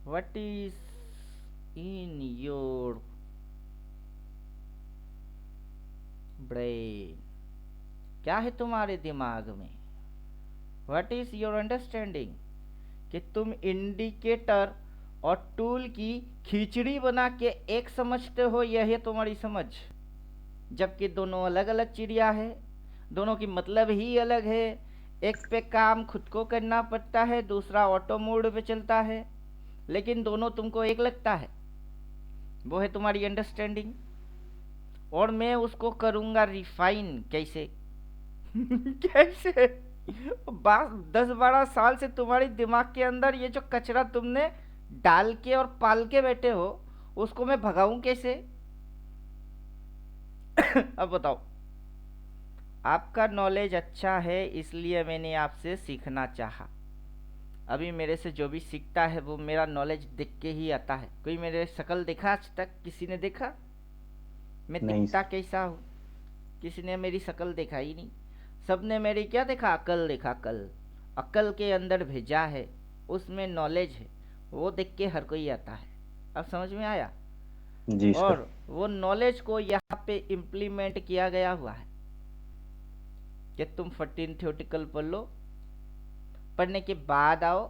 What is in your brain? क्या है तुम्हारे दिमाग में? What is your understanding? कि तुम इंडिकेटर और टूल की खिचड़ी बना के एक समझते हो, यह है तुम्हारी समझ। जबकि दोनों अलग अलग चिड़िया है, दोनों की मतलब ही अलग है। एक पे काम खुद को करना पड़ता है, दूसरा ऑटो मोड पे चलता है, लेकिन दोनों तुमको एक लगता है। वो है तुम्हारी अंडरस्टैंडिंग। और मैं उसको करूँगा रिफाइन। कैसे? कैसे? 10-12 साल से तुम्हारे दिमाग के अंदर ये जो कचरा तुमने डाल के और पाल के बैठे हो, उसको मैं भगाऊं कैसे? अब बताओ। आपका नॉलेज अच्छा है इसलिए मैंने आपसे सीखना चाहा। अभी मेरे से जो भी सीखता है वो मेरा नॉलेज देख के ही आता है। कोई मेरे शक्ल देखा आज तक? किसी ने देखा मैं नहीं दिखता सर। कैसा हूँ? किसी ने मेरी शक्ल देखा ही नहीं। सबने मेरी क्या देखा? अकल देखा। अकल, अकल के अंदर भेजा है, उसमें नॉलेज है, वो देख के हर कोई आता है। अब समझ में आया? जी सर। और वो नॉलेज को यहाँ पे इम्प्लीमेंट किया गया हुआ है कि तुम 14 थ्योरेटिकल पढ़ लो, पढ़ने के बाद आओ।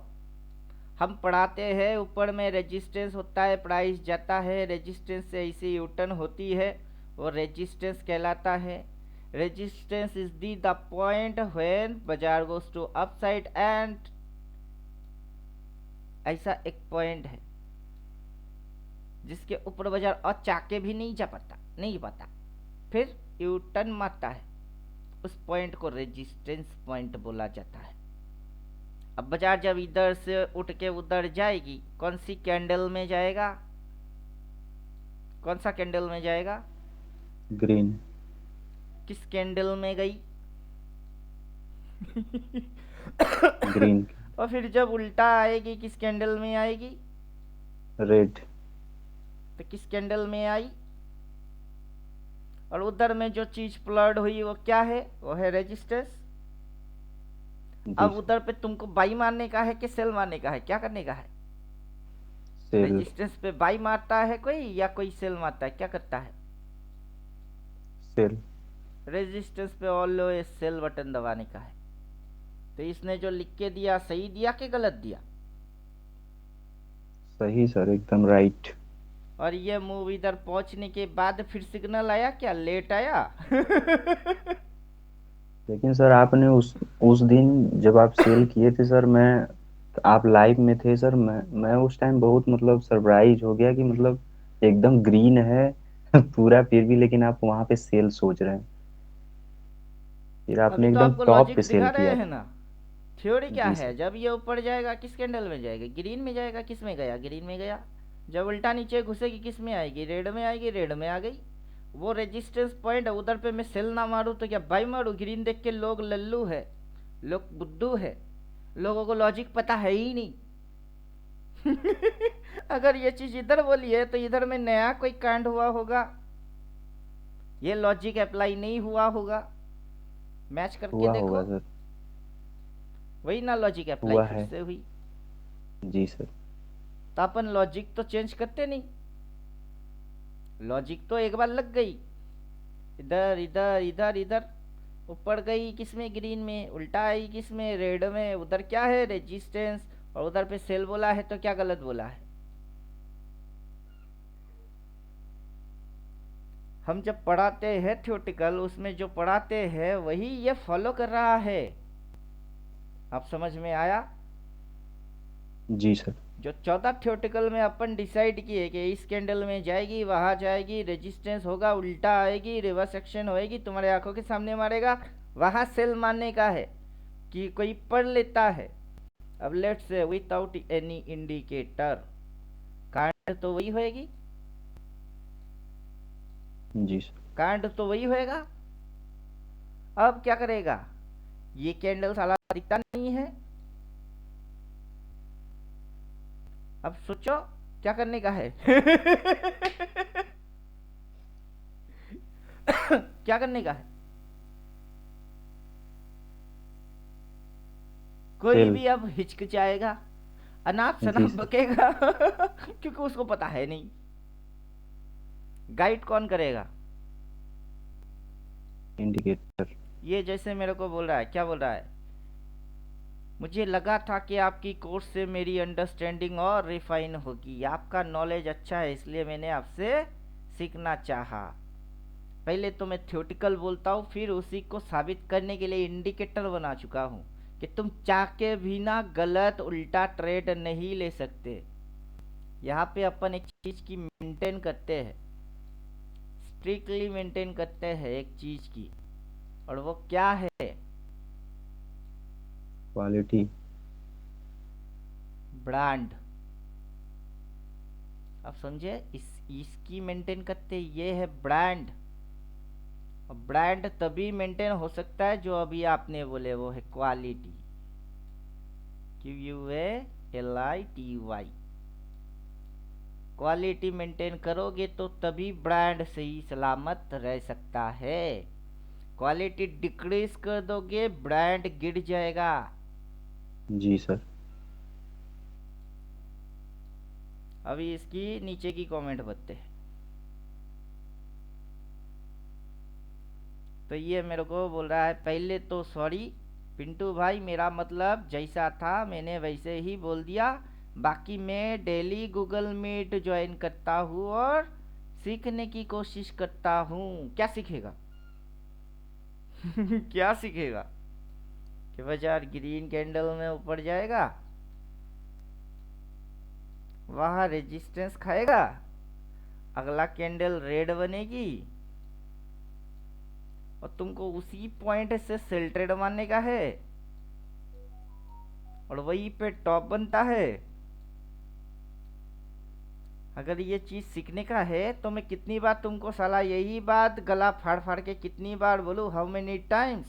हम पढ़ाते हैं ऊपर में रेजिस्टेंस होता है, प्राइस जाता है, रेजिस्टेंस से ऐसी यूटर्न होती है, वो रेजिस्टेंस कहलाता है। Resistance is the point when बाजार गोस टू अपसाइड एंड ऐसा एक पॉइंट है जिसके ऊपर बाजार और चाके भी नहीं जा पाता, नहीं पाता, फिर यू टर्न मारता है। उस पॉइंट को रेजिस्टेंस पॉइंट बोला जाता है। अब बाजार जब इधर से उठ के उधर जाएगी, कौन सी कैंडल में जाएगा? कौन सा कैंडल में जाएगा? ग्रीन। किस कैंडल में गई? ग्रीन। और फिर जब उल्टा आएगी किस कैंडल में आएगी? रेड। तो किस कैंडल में आई? और उधर में जो चीज प्लॉट हुई वो क्या है? वो है रेजिस्टेंस। जी अब सर। उधर पे तुमको बाई मारने का है कि सेल मारने का है? क्या करने का है? सेल। रेजिस्टेंस पे बाई मारता है कोई या कोई सेल मारता है? क्या करता है? सेल। रेजिस्टेंस पे ऑलवेज सेल बटन दबाने का है। तो इसने जो लिख के दिया सही दिया कि गलत दिया? सही सर, एकदम राइट। और ये मूव इधर पहुंचने के बाद फिर सिग्नल आया क्या? लेट आया? लेकिन सर आपने उस दिन जब आप सेल किए थे सर, मैं, आप लाइव में थे सर, मैं उस टाइम बहुत मतलब सरप्राइज हो गया कि मतलब एकदम ग्रीन है पूरा, फिर भी लेकिन आप वहां पे सेल सोच रहे हैं। फिर अभी आपने तो एकदम आपको टॉप पे लॉजिक दिखा सेल रहे किया हैं था। ना। थ्योरी क्या जी है? सर। जब ये ऊपर जाएगा किस कैंडल में जाएगा? ग्रीन में जाएगा। किस में गया? ग्रीन में गया। जब उल्टा नीचे घुसेगी किस में आएगी? रेड में आएगी। रेड में आ गई। वो रेजिस्टेंस पॉइंट है, उधर पे मैं सेल ना मारूं तो क्या बाई मारूं? ग्रीन देख के लोग लल्लू है, लोग बुद्धू है, लोगों को लॉजिक पता है ही नहीं। अगर ये चीज इधर बोली है तो इधर में नया कोई कांड हुआ होगा, ये लॉजिक अप्लाई नहीं हुआ होगा। मैच करके हुआ देखो, होगा सर। वही ना लॉजिक अप्लाई हुआ फिर है। से हुई। जी सर। तो अपन लॉजिक तो चेंज करते नहीं, लॉजिक तो एक बार लग गई, इधर इधर इधर इधर, ऊपर गई किसमें? ग्रीन में, उल्टा आई किसमें? रेड में। उधर क्या है? रेजिस्टेंस, और उधर पे सेल बोला है, तो क्या गलत बोला है? हम जब पढ़ाते हैं थ्योरेटिकल, उसमें जो पढ़ाते हैं वही ये फॉलो कर रहा है। आप समझ में आया? जी सर। जो 14 थ्योरेटिकल में अपन डिसाइड किए कि इस कैंडल में जाएगी, वहां जाएगी, रेजिस्टेंस होगा, उल्टा आएगी, रिवर्स एक्शन होएगी, तुम्हारे आंखों के सामने मारेगा, वहां सेल मारने का है कि कोई पढ़ लेता है। अब let's say without any indicator, कांड तो वही होएगी, जी सर। कांड तो वही होएगा। अब क्या करेगा? ये कैंडल साला दिखता नहीं है। अब सोचो क्या करने का है। क्या करने का है? कोई सेल। भी अब हिचकिचाएगा, अनाप जी शनाप सर। बकेगा। क्योंकि उसको पता है नहीं। गाइड कौन करेगा? इंडिकेटर। ये जैसे मेरे को बोल रहा है, क्या बोल रहा है? मुझे लगा था कि आपकी कोर्स से मेरी अंडरस्टैंडिंग और रिफाइन होगी, आपका नॉलेज अच्छा है इसलिए मैंने आपसे सीखना चाहा। पहले तो मैं थ्योरेटिकल बोलता हूँ, फिर उसी को साबित करने के लिए इंडिकेटर बना चुका हूँ कि तुम चाह के भी ना गलत उल्टा ट्रेड नहीं ले सकते। यहाँ पे अपन एक चीज की मेंटेन करते हैं, स्ट्रिक्टली मेंटेन करते हैं एक चीज की, और वो क्या है? क्वालिटी। ब्रांड। अब समझे? इसकी मेंटेन करते, ये है ब्रांड। और ब्रांड तभी मेंटेन हो सकता है जो अभी आपने बोले, वो है क्वालिटी। QUALITY। क्वालिटी मेंटेन करोगे तो तभी ब्रांड सही सलामत रह सकता है। क्वालिटी डिक्रीज कर दोगे, ब्रांड गिर जाएगा। जी सर। अभी इसकी नीचे की कमेंट बताते हैं। तो ये मेरे को बोल रहा है, पहले तो सॉरी पिंटू भाई, मेरा मतलब जैसा था मैंने वैसे ही बोल दिया। बाकी मैं डेली गूगल मीट ज्वाइन करता हूँ और सीखने की कोशिश करता हूँ। क्या सीखेगा? क्या सीखेगा? कि बाजार ग्रीन कैंडल में ऊपर जाएगा, वहां रेजिस्टेंस खाएगा, अगला कैंडल रेड बनेगी, और तुमको उसी पॉइंट से सेल ट्रेड मारने का है, और वही पे टॉप बनता है। अगर ये चीज सीखने का है तो मैं कितनी बार तुमको साला यही बात गला फाड़ फाड़ के कितनी बार बोलूं, हाउ मेनी टाइम्स?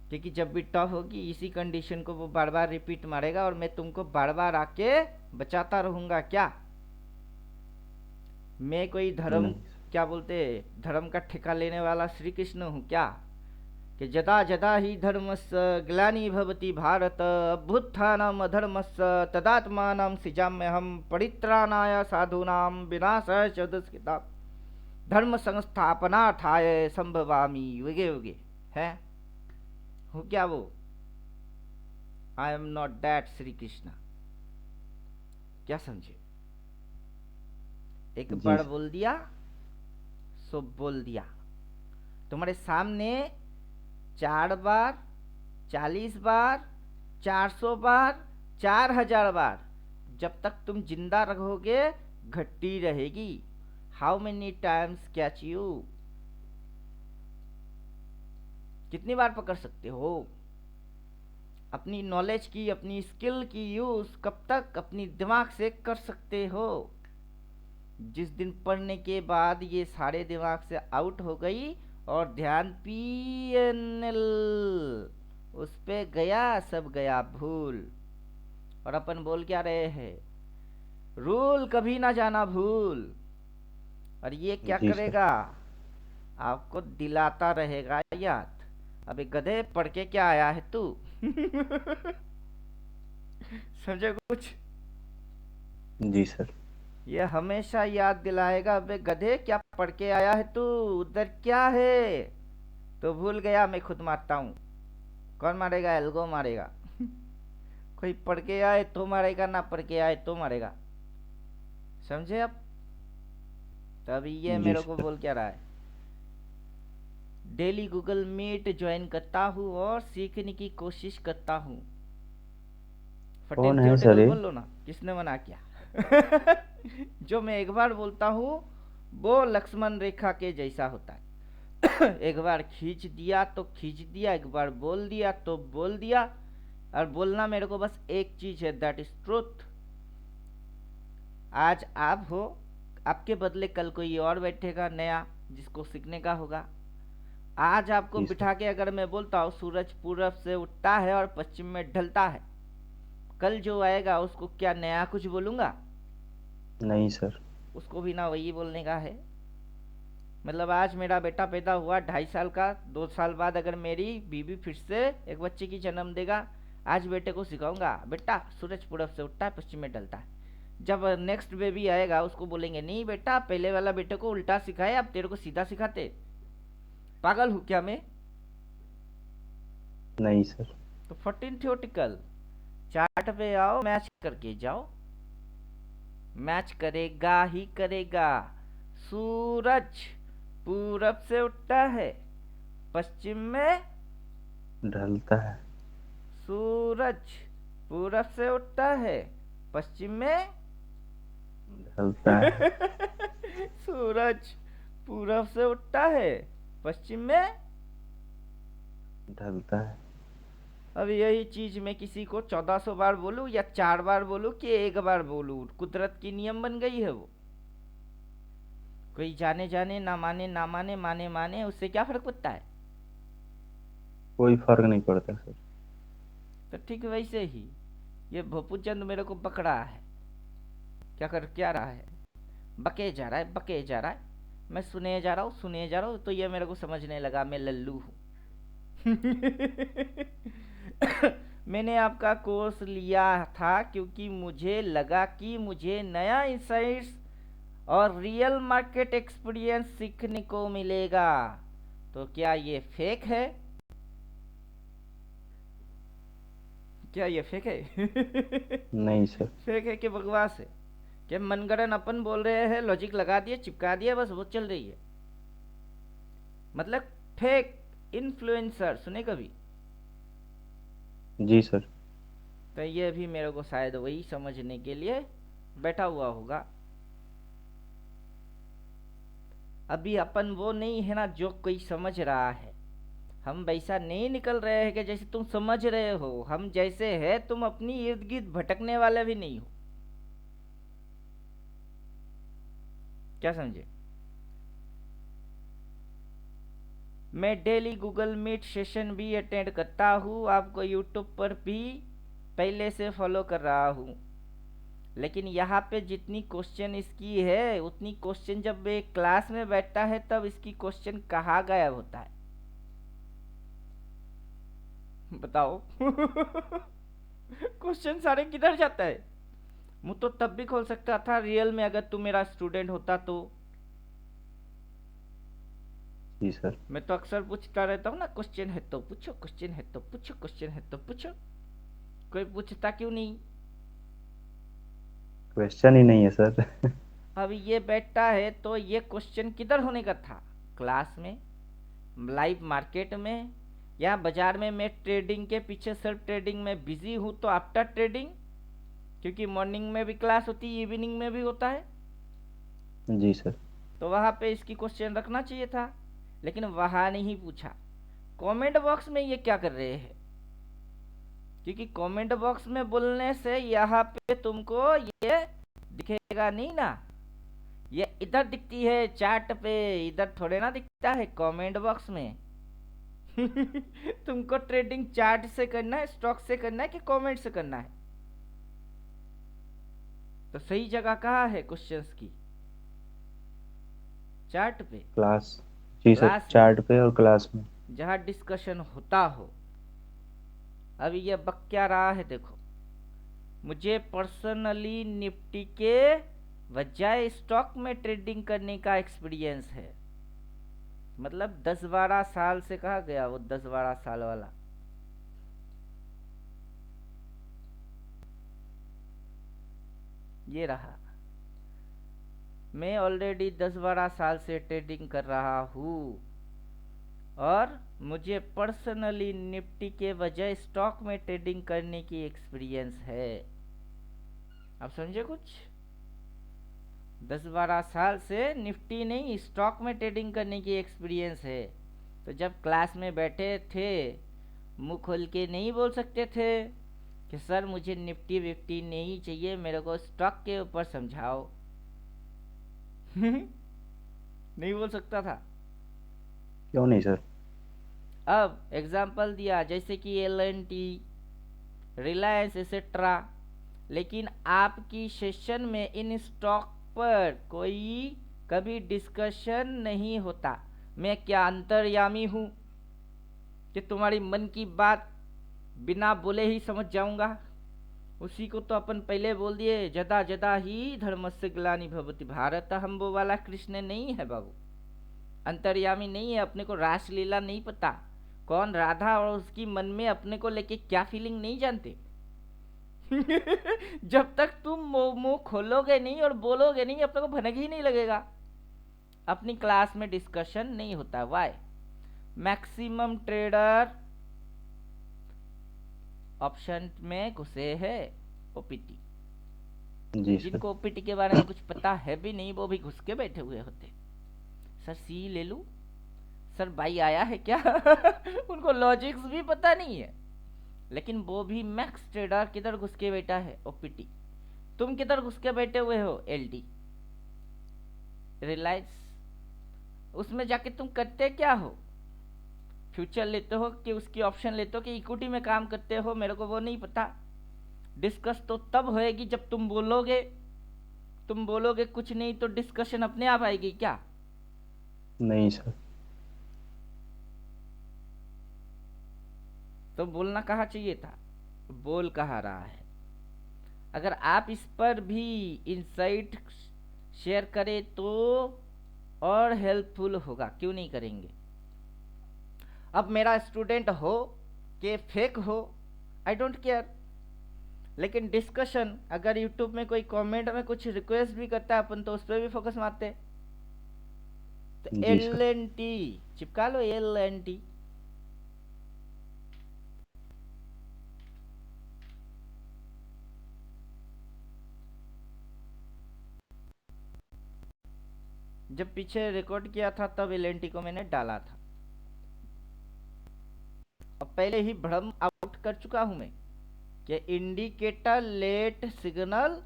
क्योंकि जब भी टॉप होगी इसी कंडीशन को वो बार बार रिपीट मारेगा, और मैं तुमको बार बार आके बचाता रहूंगा। क्या मैं कोई धर्म, नहीं। क्या बोलते, धर्म का ठेका लेने वाला श्री कृष्ण हूँ क्या? कि जदा जदा ही धर्मस्य ग्लानि भवति भारत, अभ्युत्थानम् अधर्मस्य तदात्मानं सृजाम्यहं, परित्राणाय साधूनां विनाशाय च दुष्कृतां, धर्म संस्थापनार्थाय संभवामि युगे युगे। है हूँ क्या वो? I am not that Shri Krishna. क्या समझे? एक जी बार सर। बोल दिया सो बोल दिया। तुम्हारे सामने 4 बार, 40 बार, 400 बार, 4000 बार, जब तक तुम जिंदा रहोगे घटती रहेगी। How many times catch you? कितनी बार पकड़ सकते हो? अपनी नॉलेज की, अपनी स्किल की यूज कब तक अपनी दिमाग से कर सकते हो? जिस दिन पढ़ने के बाद ये सारे दिमाग से आउट हो गई और ध्यान पीएनएल उस पे गया, सब गया भूल। और अपन बोल क्या रहे हैं, रूल कभी ना जाना भूल। और ये क्या जी सर। करेगा, आपको दिलाता रहेगा याद। अबे गधे, पढ़ के क्या आया है तू? समझे कुछ? जी सर। ये हमेशा याद दिलाएगा, अबे गधे क्या पढ़ के आया है तू, उधर क्या है? तो भूल गया, मैं खुद मारता हूँ। कौन मारेगा? एल्गो मारेगा। कोई पढ़ के आए तो मारेगा, ना पढ़ के आए तो मारेगा। समझे अब? तभी ये जी मेरे को सर। बोल क्या रहा है, डेली गूगल मीट ज्वाइन करता हूँ और सीखने की कोशिश करता हूँ। फटेन कौन है सर थियोटिकल ये? बोल लो ना, किसने मना किया? जो मैं एक बार बोलता हूँ वो लक्ष्मण रेखा के जैसा होता है। एक बार खींच दिया तो खींच दिया, एक बार बोल दिया तो बोल दिया। और बोलना मेरे को बस एक चीज है, दैट इज ट्रूथ। आज आप हो, आपके बदले कल कोई और बैठेगा नया, जिसको सीखने का होगा। आज आपको जी सर। बिठा के अगर मैं बोलता हूँ सूरज पूरब से उठता है और पश्चिम में ढलता है, कल जो आएगा उसको क्या नया कुछ बोलूंगा? नहीं सर। उसको भी ना वही बोलने का है। मतलब आज मेरा बेटा पैदा हुआ 2.5 साल का, 2 साल बाद अगर मेरी बीवी फिर से एक बच्चे की जन्म देगा, आज बेटे को सिखाऊंगा, बेटा सूरज पूरब से उठता है पश्चिम में ढलता है। जब नेक्स्ट बेबी आएगा उसको बोलेंगे, नहीं बेटा पहले वाला बेटे को उल्टा सिखाया, अब तेरे को सीधा सिखाते। पागल हूँ क्या मैं? नहीं सर। तो 14 थ्योटिकल चार्ट पे आओ, मैच करके जाओ। मैच करेगा ही करेगा। सूरज पूरब से उठता है, पश्चिम में। ढलता है। सूरज पूरब से उठता है, पश्चिम में। ढलता है। सूरज पूरब से उठता है, पश्चिम में। ढलता है। अब यही चीज मैं किसी को 1400 बार बोलूं या 4 बार बोलूं कि एक बार बोलूं, कुदरत की नियम बन गई है वो। कोई जाने जाने, ना माने ना माने, माने माने, उससे क्या फर्क पड़ता है? कोई फर्क नहीं पड़ता सर। तो ठीक वैसे ही ये भोपू चंद मेरे को पकड़ा है। क्या रहा है, बके जा रहा है, बके जा रहा है। मैं सुने जा रहा हूँ, सुने जा रहा हूँ, तो ये मेरे को समझने लगा मैं लल्लू हूँ। मैंने आपका कोर्स लिया था क्योंकि मुझे लगा कि मुझे नया इंसाइट्स और रियल मार्केट एक्सपीरियंस सीखने को मिलेगा। तो क्या ये फेक है? क्या ये फेक है? नहीं सर। फेक है कि बकवास है? कि मनगढ़ंत अपन बोल रहे हैं, लॉजिक लगा दिए, चिपका दिया, बस वो चल रही है। मतलब फेक इन्फ्लुएंसर सुने कभी? जी सर। तो ये भी मेरे को शायद वही समझने के लिए बैठा हुआ होगा। अभी अपन वो नहीं है ना जो कोई समझ रहा है। हम वैसा नहीं निकल रहे हैं कि जैसे तुम समझ रहे हो। हम जैसे है, तुम अपनी इर्द गिर्द भटकने वाले भी नहीं हो। क्या समझे? मैं डेली गूगल मीट सेशन भी अटेंड करता हूँ, आपको यूट्यूब पर भी पहले से फॉलो कर रहा हूँ। लेकिन यहाँ पे जितनी क्वेश्चन इसकी है उतनी क्वेश्चन जब एक क्लास में बैठता है तब इसकी क्वेश्चन कहाँ गायब होता है? बताओ। क्वेश्चन सारे किधर जाता है? मुँह तो तब भी खोल सकता था रियल में, अगर तू मेरा स्टूडेंट होता तो। जी सर। मैं तो अक्सर पूछता रहता हूँ ना, क्वेश्चन है तो पूछो, क्वेश्चन है तो पूछो, क्वेश्चन है तो पूछो। कोई पूछता क्यों नहीं? क्वेश्चन ही नहीं है सर। अब ये बैठता है तो ये क्वेश्चन किधर होने का था? क्लास में, लाइव मार्केट में, या बाजार में? मैं ट्रेडिंग के पीछे, सेल्फ ट्रेडिंग में बिजी हूँ तो आफ्टर ट्रेडिंग, क्योंकि मॉर्निंग में भी क्लास होती है, इवनिंग में भी होता है। जी सर। तो वहाँ पे इसकी क्वेश्चन रखना चाहिए था, लेकिन वहाँ नहीं पूछा। कमेंट बॉक्स में ये क्या कर रहे हैं? क्योंकि कमेंट बॉक्स में बोलने से यहाँ पे तुमको ये दिखेगा नहीं ना, इधर दिखती है चार्ट पे, इधर थोड़े ना दिखता है कमेंट बॉक्स में। तुमको ट्रेडिंग चार्ट से करना है, स्टॉक से करना है कि कमेंट से करना है? तो सही जगह कहाँ है क्वेश्चंस की? चार्ट पे, क्लास। जी सर, क्लास में, चार्ट पे और क्लास में। जहाँ डिस्कशन होता हो। अभी ये बक क्या रहा है देखो, मुझे पर्सनली निफ्टी के बजाय स्टॉक में ट्रेडिंग करने का एक्सपीरियंस है। मतलब 10-12 साल से कहा गया, वो 10-12 साल वाला। ये रहा, मैं ऑलरेडी 10-12 साल से ट्रेडिंग कर रहा हूँ और मुझे पर्सनली निफ्टी के बजाय स्टॉक में ट्रेडिंग करने की एक्सपीरियंस है। आप समझे कुछ? 10-12 साल से निफ्टी नहीं, स्टॉक में ट्रेडिंग करने की एक्सपीरियंस है। तो जब क्लास में बैठे थे, मुंह खोल के नहीं बोल सकते थे कि सर मुझे निफ्टी विफ्टी नहीं चाहिए, मेरे को स्टॉक के ऊपर समझाओ। नहीं बोल सकता था। क्यों नहीं सर? अब एग्जाम्पल दिया जैसे कि L&T, रिलायंस एक्सेट्रा, लेकिन आपकी सेशन में इन स्टॉक पर कोई कभी डिस्कशन नहीं होता। मैं क्या अंतर्यामी हूँ कि तुम्हारी मन की बात बिना बोले ही समझ जाऊंगा? उसी को तो अपन पहले बोल दिए, जदा जदा ही धर्मस्य ग्लानि भवति भारत। हम वो वाला कृष्ण नहीं है बाबू, अंतर्यामी नहीं है। अपने को रासलीला नहीं पता, कौन राधा और उसकी मन में अपने को लेके क्या फीलिंग नहीं जानते। जब तक तुम मुंह खोलोगे नहीं और बोलोगे नहीं, अपने को भनक ही नहीं लगेगा। अपनी क्लास में डिस्कशन नहीं होता। वाई? मैक्सिमम ट्रेडर ऑप्शन में घुसे है ओपीटी। जी सर। जिनको ओपीटी के बारे में कुछ पता है भी नहीं, वो भी घुस के बैठे हुए होते। सर सी ले लूं, सर बाई आया है क्या? उनको लॉजिक्स भी पता नहीं है। लेकिन वो भी मैक्स ट्रेडर किधर घुस के बैठा है? ओपीटी। तुम किधर घुस के बैठे हुए हो? एलडी, रिलायंस। उसमें जाके तुम करते क्या हो? फ्यूचर लेते हो कि उसकी ऑप्शन लेते हो कि इक्विटी में काम करते हो? मेरे को वो नहीं पता। डिस्कस तो तब होएगी जब तुम बोलोगे। तुम बोलोगे कुछ नहीं तो डिस्कशन अपने आप आएगी क्या? नहीं सर। तो बोलना कहाँ चाहिए था, बोल कहाँ रहा है? अगर आप इस पर भी इंसाइट शेयर करें तो और हेल्पफुल होगा, क्यों नहीं करेंगे? अब मेरा स्टूडेंट हो कि फेक हो, आई डोंट केयर। लेकिन डिस्कशन, अगर यूट्यूब में कोई कमेंट में कुछ रिक्वेस्ट भी करता है अपन, तो उस पर भी फोकस मारते। तो जी सर। L&T चिपका लो, L&T। जब पीछे रिकॉर्ड किया था तब L&T को मैंने डाला था। अब पहले ही भ्रम आउट कर चुका हूं मैं कि इंडिकेटर लेट सिग्नल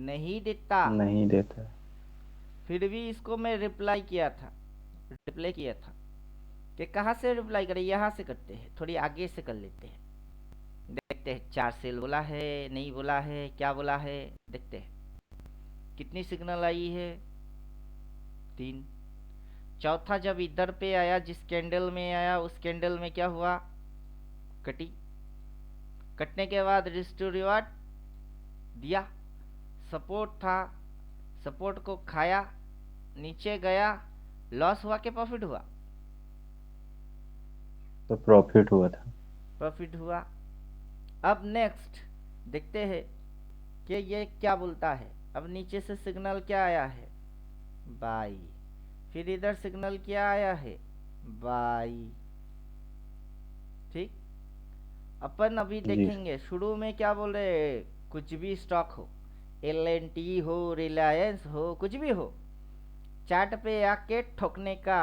नहीं देता। नहीं देता है। फिर भी इसको मैं रिप्लाई किया था, रिप्लाई किया था कि कहाँ से रिप्लाई करें, यहाँ से करते हैं, थोड़ी आगे से कर लेते हैं। देखते हैं 4 सेल बोला है, नहीं बोला है, क्या बोला है, देखते हैं। कितनी सिग्नल आई है? 3। चौथा जब इधर पे आया, जिस कैंडल में आया, उस कैंडल में क्या हुआ? कटी। कटने के बाद रिस्टोर रिवार्ड दिया। सपोर्ट था, सपोर्ट को खाया, नीचे गया। लॉस हुआ कि प्रॉफिट हुआ? तो प्रॉफिट हुआ था। प्रॉफिट हुआ। अब नेक्स्ट देखते हैं कि ये क्या बोलता है। अब नीचे से सिग्नल क्या आया है? बाई। फिर इधर सिग्नल क्या आया है? बाई। ठीक। अपन अभी जी सर। देखेंगे शुरू में क्या बोल रहे हैं। कुछ भी स्टॉक हो, L&T हो, रिलायंस हो, कुछ भी हो, चार्ट पे आके ठोकने का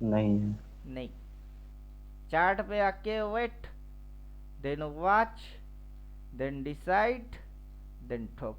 नहीं है। नहीं। चार्ट पे आके wait, then watch, then decide, then ठोक।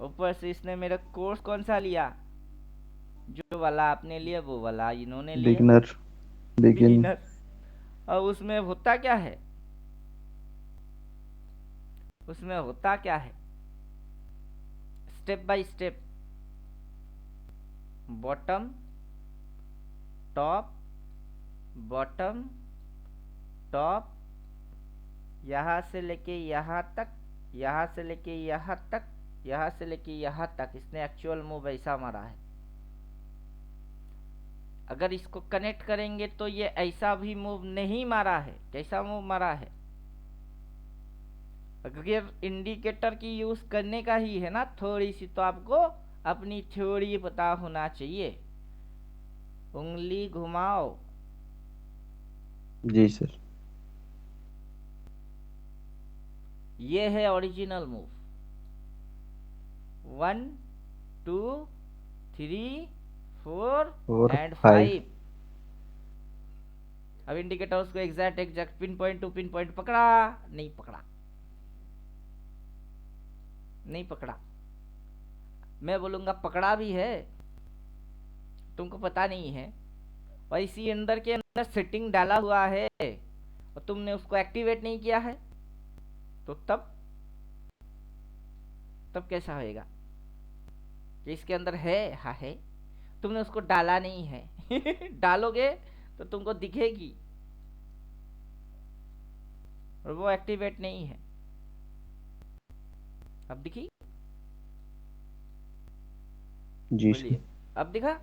ऊपर से इसने मेरा कोर्स कौन सा लिया, जो वाला आपने लिया वो वाला इन्होंने लिया, बिगनर। बिगिन। बिगिनर। और उसमें होता क्या है, उसमें होता क्या है, step by step, bottom top, bottom top, यहाँ से लेके यहाँ तक, यहाँ से लेके यहाँ तक, यहाँ से लेके यहाँ तक, इसने एक्चुअल मूव ऐसा मारा है। अगर इसको कनेक्ट करेंगे तो ये ऐसा भी मूव नहीं मारा है। कैसा मूव मारा है, अगर इंडिकेटर की यूज करने का ही है ना थोड़ी सी, तो आपको अपनी थ्योरी पता होना चाहिए। उंगली घुमाओ। जी सर। ये है ओरिजिनल मूव, 1 2 3 4 और एंड 5। 5। अब इंडिकेटर उसको exact pin point two pin point पकड़ा, नहीं पकड़ा, नहीं पकड़ा। मैं बोलूंगा पकड़ा भी है, तुमको पता नहीं है। और इसी अंदर के अंदर सेटिंग डाला हुआ है और तुमने उसको एक्टिवेट नहीं किया है, तो तब कैसा होएगा कि इसके अंदर है, हाँ है, तुमने उसको डाला नहीं है। डालोगे तो तुमको दिखेगी और वो एक्टिवेट नहीं है। अब दिखी, जी बोलिए, सर। अब दिखा।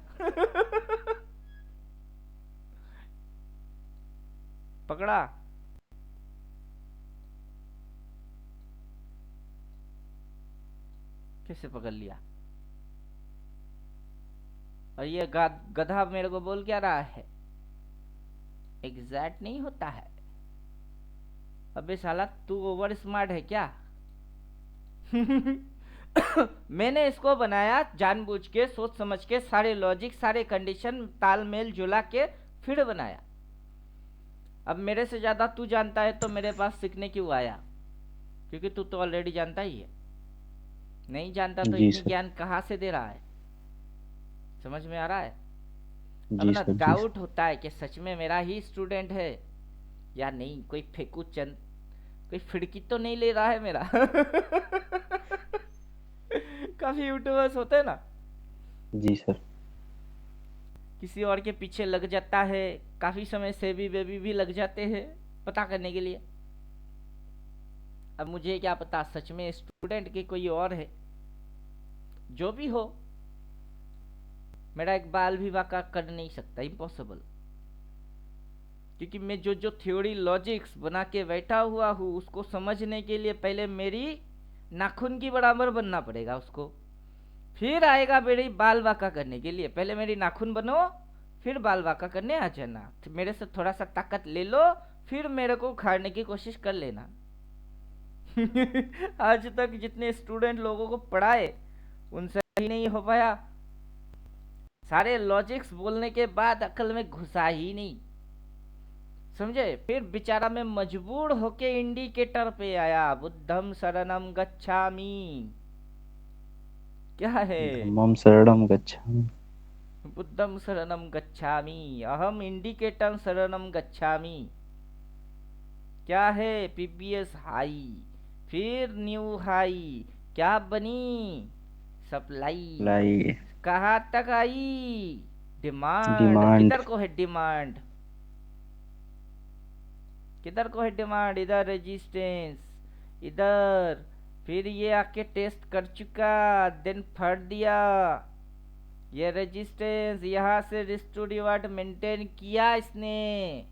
पकड़ा, कैसे पकड़ लिया। और ये गधा मेरे को बोल क्या रहा है, एग्जैक्ट नहीं होता है। अबे साला तू ओवर स्मार्ट है क्या। मैंने इसको बनाया जानबूझ के, सोच समझ के, सारे लॉजिक सारे कंडीशन तालमेल जुला के फिर बनाया। अब मेरे से ज्यादा तू जानता है तो मेरे पास सीखने क्यों आया, क्योंकि तू तो ऑलरेडी जानता ही है। नहीं जानता तो जी इतनी सर। ज्ञान कहाँ से दे रहा है, समझ में आ रहा है। अब जी ना सर। जी सर। डाउट होता है कि सच में मेरा ही स्टूडेंट है या नहीं, कोई फेंकू चंद, कोई फिड़की तो नहीं ले रहा है मेरा। काफी यूट्यूबर्स होते हैं ना, जी सर। किसी और के पीछे लग जाता है, काफी समय से भी बेबी भी लग जाते हैं पता करने के लिए। अब मुझे क्या पता सच में स्टूडेंट के कोई और है। जो भी हो, मेरा एक बाल भी वाका कर नहीं सकता, इम्पॉसिबल। क्योंकि मैं जो जो थ्योरी लॉजिक्स बना के बैठा हुआ हूँ उसको समझने के लिए पहले मेरी नाखून की बराबर बनना पड़ेगा उसको, फिर आएगा मेरी बाल वाका करने के लिए। पहले मेरी नाखून बनो, फिर बाल वाका करने आ जाना। तो मेरे से थोड़ा सा ताकत ले लो, फिर मेरे को उखाड़ने की कोशिश कर लेना। आज तक जितने स्टूडेंट लोगों को पढ़ाए उनसे ही नहीं हो पाया। सारे लॉजिक्स बोलने के बाद अकल में घुसा ही नहीं, समझे। फिर बेचारा मैं मजबूर होके इंडिकेटर पे आया, बुद्धम शरणम गच्छामि। क्या है, धम्मम शरणम गच्छामि। बुद्धम शरणम गच्छामि, अहम इंडिकेटर शरणम गच्छामि। क्या है, पीबीएस हाई, फिर न्यू हाई, क्या बनी, सप्लाई। लाई। कहाँ तक आई, डिमांड। डिमांड। किधर को है डिमांड, किधर को है डिमांड, इधर रेजिस्टेंस, इधर। फिर ये आके टेस्ट कर चुका, देन फट दिया। ये रेजिस्टेंस यहाँ से रिस्टोर रिवार्ड मेंटेन किया इसने,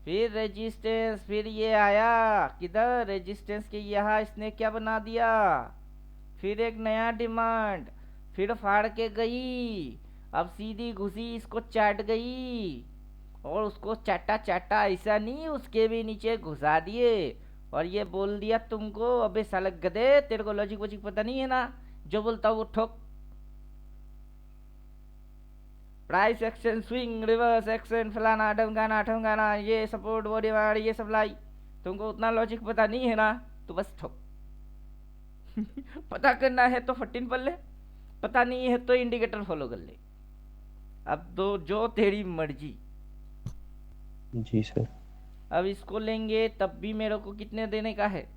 फिर रेजिस्टेंस, फिर ये आया किधर, रेजिस्टेंस के यहाँ इसने क्या बना दिया, फिर एक नया डिमांड, फिर फाड़ के गई। अब सीधी घुसी इसको चाट गई, और उसको चाटा चाटा ऐसा नहीं, उसके भी नीचे घुसा दिए। और ये बोल दिया तुमको, अबे साले गधे तेरे को लॉजिक वॉजिक पता नहीं है ना, जो बोलता वो ठोक। Price action, swing, reverse action, फलाना ढमकाना, ये सपोर्ट बॉडी वार्ड, ये सप्लाई, तुमको उतना लॉजिक पता नहीं है ना, तो बस ठोक। पता करना है तो 14 पढ़ ले, पता नहीं है तो इंडिकेटर फॉलो कर ले। अब तो जो तेरी मर्जी। जी सर। अब इसको लेंगे तब भी मेरे को कितने देने का है?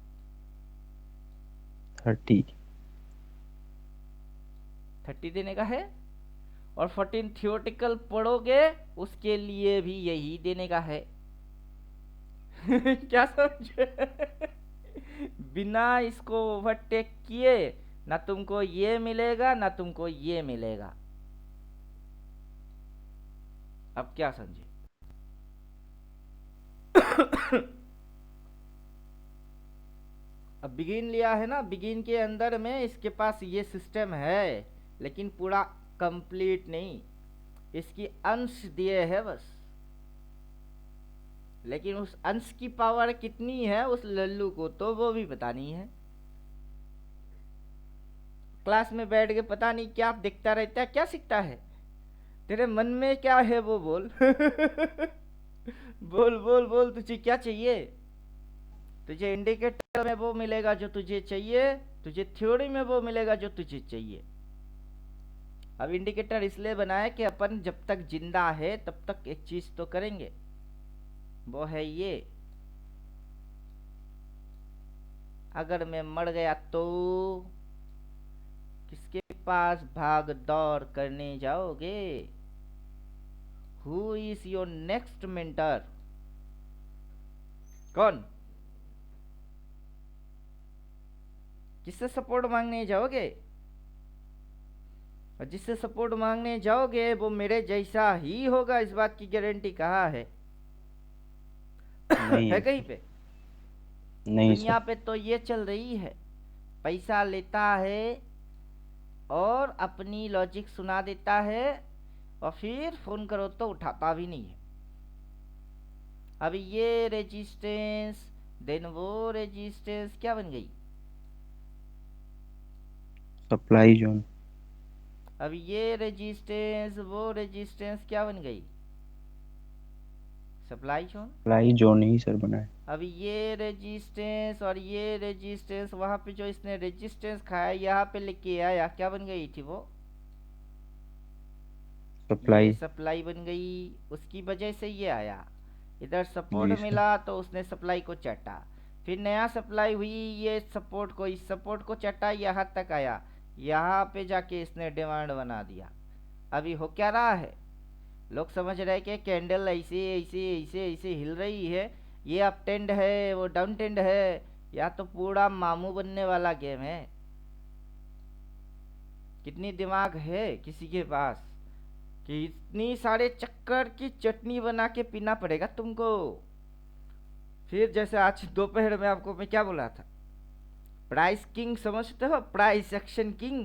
30। 30 देने का है। और 14 थियोटिकल पढ़ोगे उसके लिए भी यही देने का है। क्या समझे? बिना इसको ओवरटेक किए ना तुमको ये मिलेगा ना तुमको ये मिलेगा। अब क्या समझे? अब बिगिन लिया है ना, बिगिन के अंदर में इसके पास ये सिस्टम है, लेकिन पूरा कंप्लीट नहीं, इसकी अंश दिए है बस। लेकिन उस अंश की पावर कितनी है उस लल्लू को तो वो भी पता नहीं है। क्लास में बैठ के पता नहीं क्या दिखता रहता है, क्या सीखता है? तेरे मन में क्या है वो बोल। बोल बोल बोल, तुझे क्या चाहिए? तुझे इंडिकेटर में वो मिलेगा जो तुझे चाहिए, तुझे थ्योरी में वो मिलेगा जो तुझे चाहिए। अब इंडिकेटर इसलिए बनाया कि अपन जब तक जिंदा है तब तक एक चीज तो करेंगे, वो है ये, अगर मैं मर गया तो किसके पास भाग दौड़ करने जाओगे? Who is your next mentor? कौन? किससे सपोर्ट मांगने जाओगे? और जिससे सपोर्ट मांगने जाओगे वो मेरे जैसा ही होगा, इस बात की गारंटी कहाँ है? नहीं है है कहीं सर। पे? नहीं दुनिया सर। पे तो ये चल रही है, पैसा लेता है और अपनी लॉजिक सुना देता है और फिर फोन करो तो उठाता भी नहीं है। अब ये रेजिस्टेंस देन वो रेजिस्टेंस क्या बन गई? Supply zone. अब ये रेजिस्टेंस वो रेजिस्टेंस क्या बन गई? Supply zone. सप्लाई जोन ही सर बना है। अब ये रेजिस्टेंस और ये रेजिस्टेंस वहां पे जो इसने रेजिस्टेंस खाया यहाँ पे लेके आया, क्या बन गई थी वो? ये सप्लाई। सप्लाई बन गई, उसकी वजह से ये आया। इधर सपोर्ट जी सर। मिला तो उसने सप्लाई को चाटा, फिर नया सप्लाई हुई, ये सपोर्ट को, इस सपोर्ट को चाटा, यहाँ तक आया, यहाँ पे जाके इसने डिमांड बना दिया। अभी हो क्या रहा है? लोग समझ रहे हैं कि कैंडल ऐसे ऐसे ऐसे ऐसे हिल रही है, ये अप ट्रेंड है वो डाउन ट्रेंड है, या तो पूरा मामू बनने वाला गेम है। कितनी दिमाग है किसी के पास कि इतनी सारे चक्कर की चटनी बना के पीना पड़ेगा तुमको? फिर जैसे आज दोपहर में आपको मैं क्या बोला था, प्राइस किंग समझते हो? Price action king.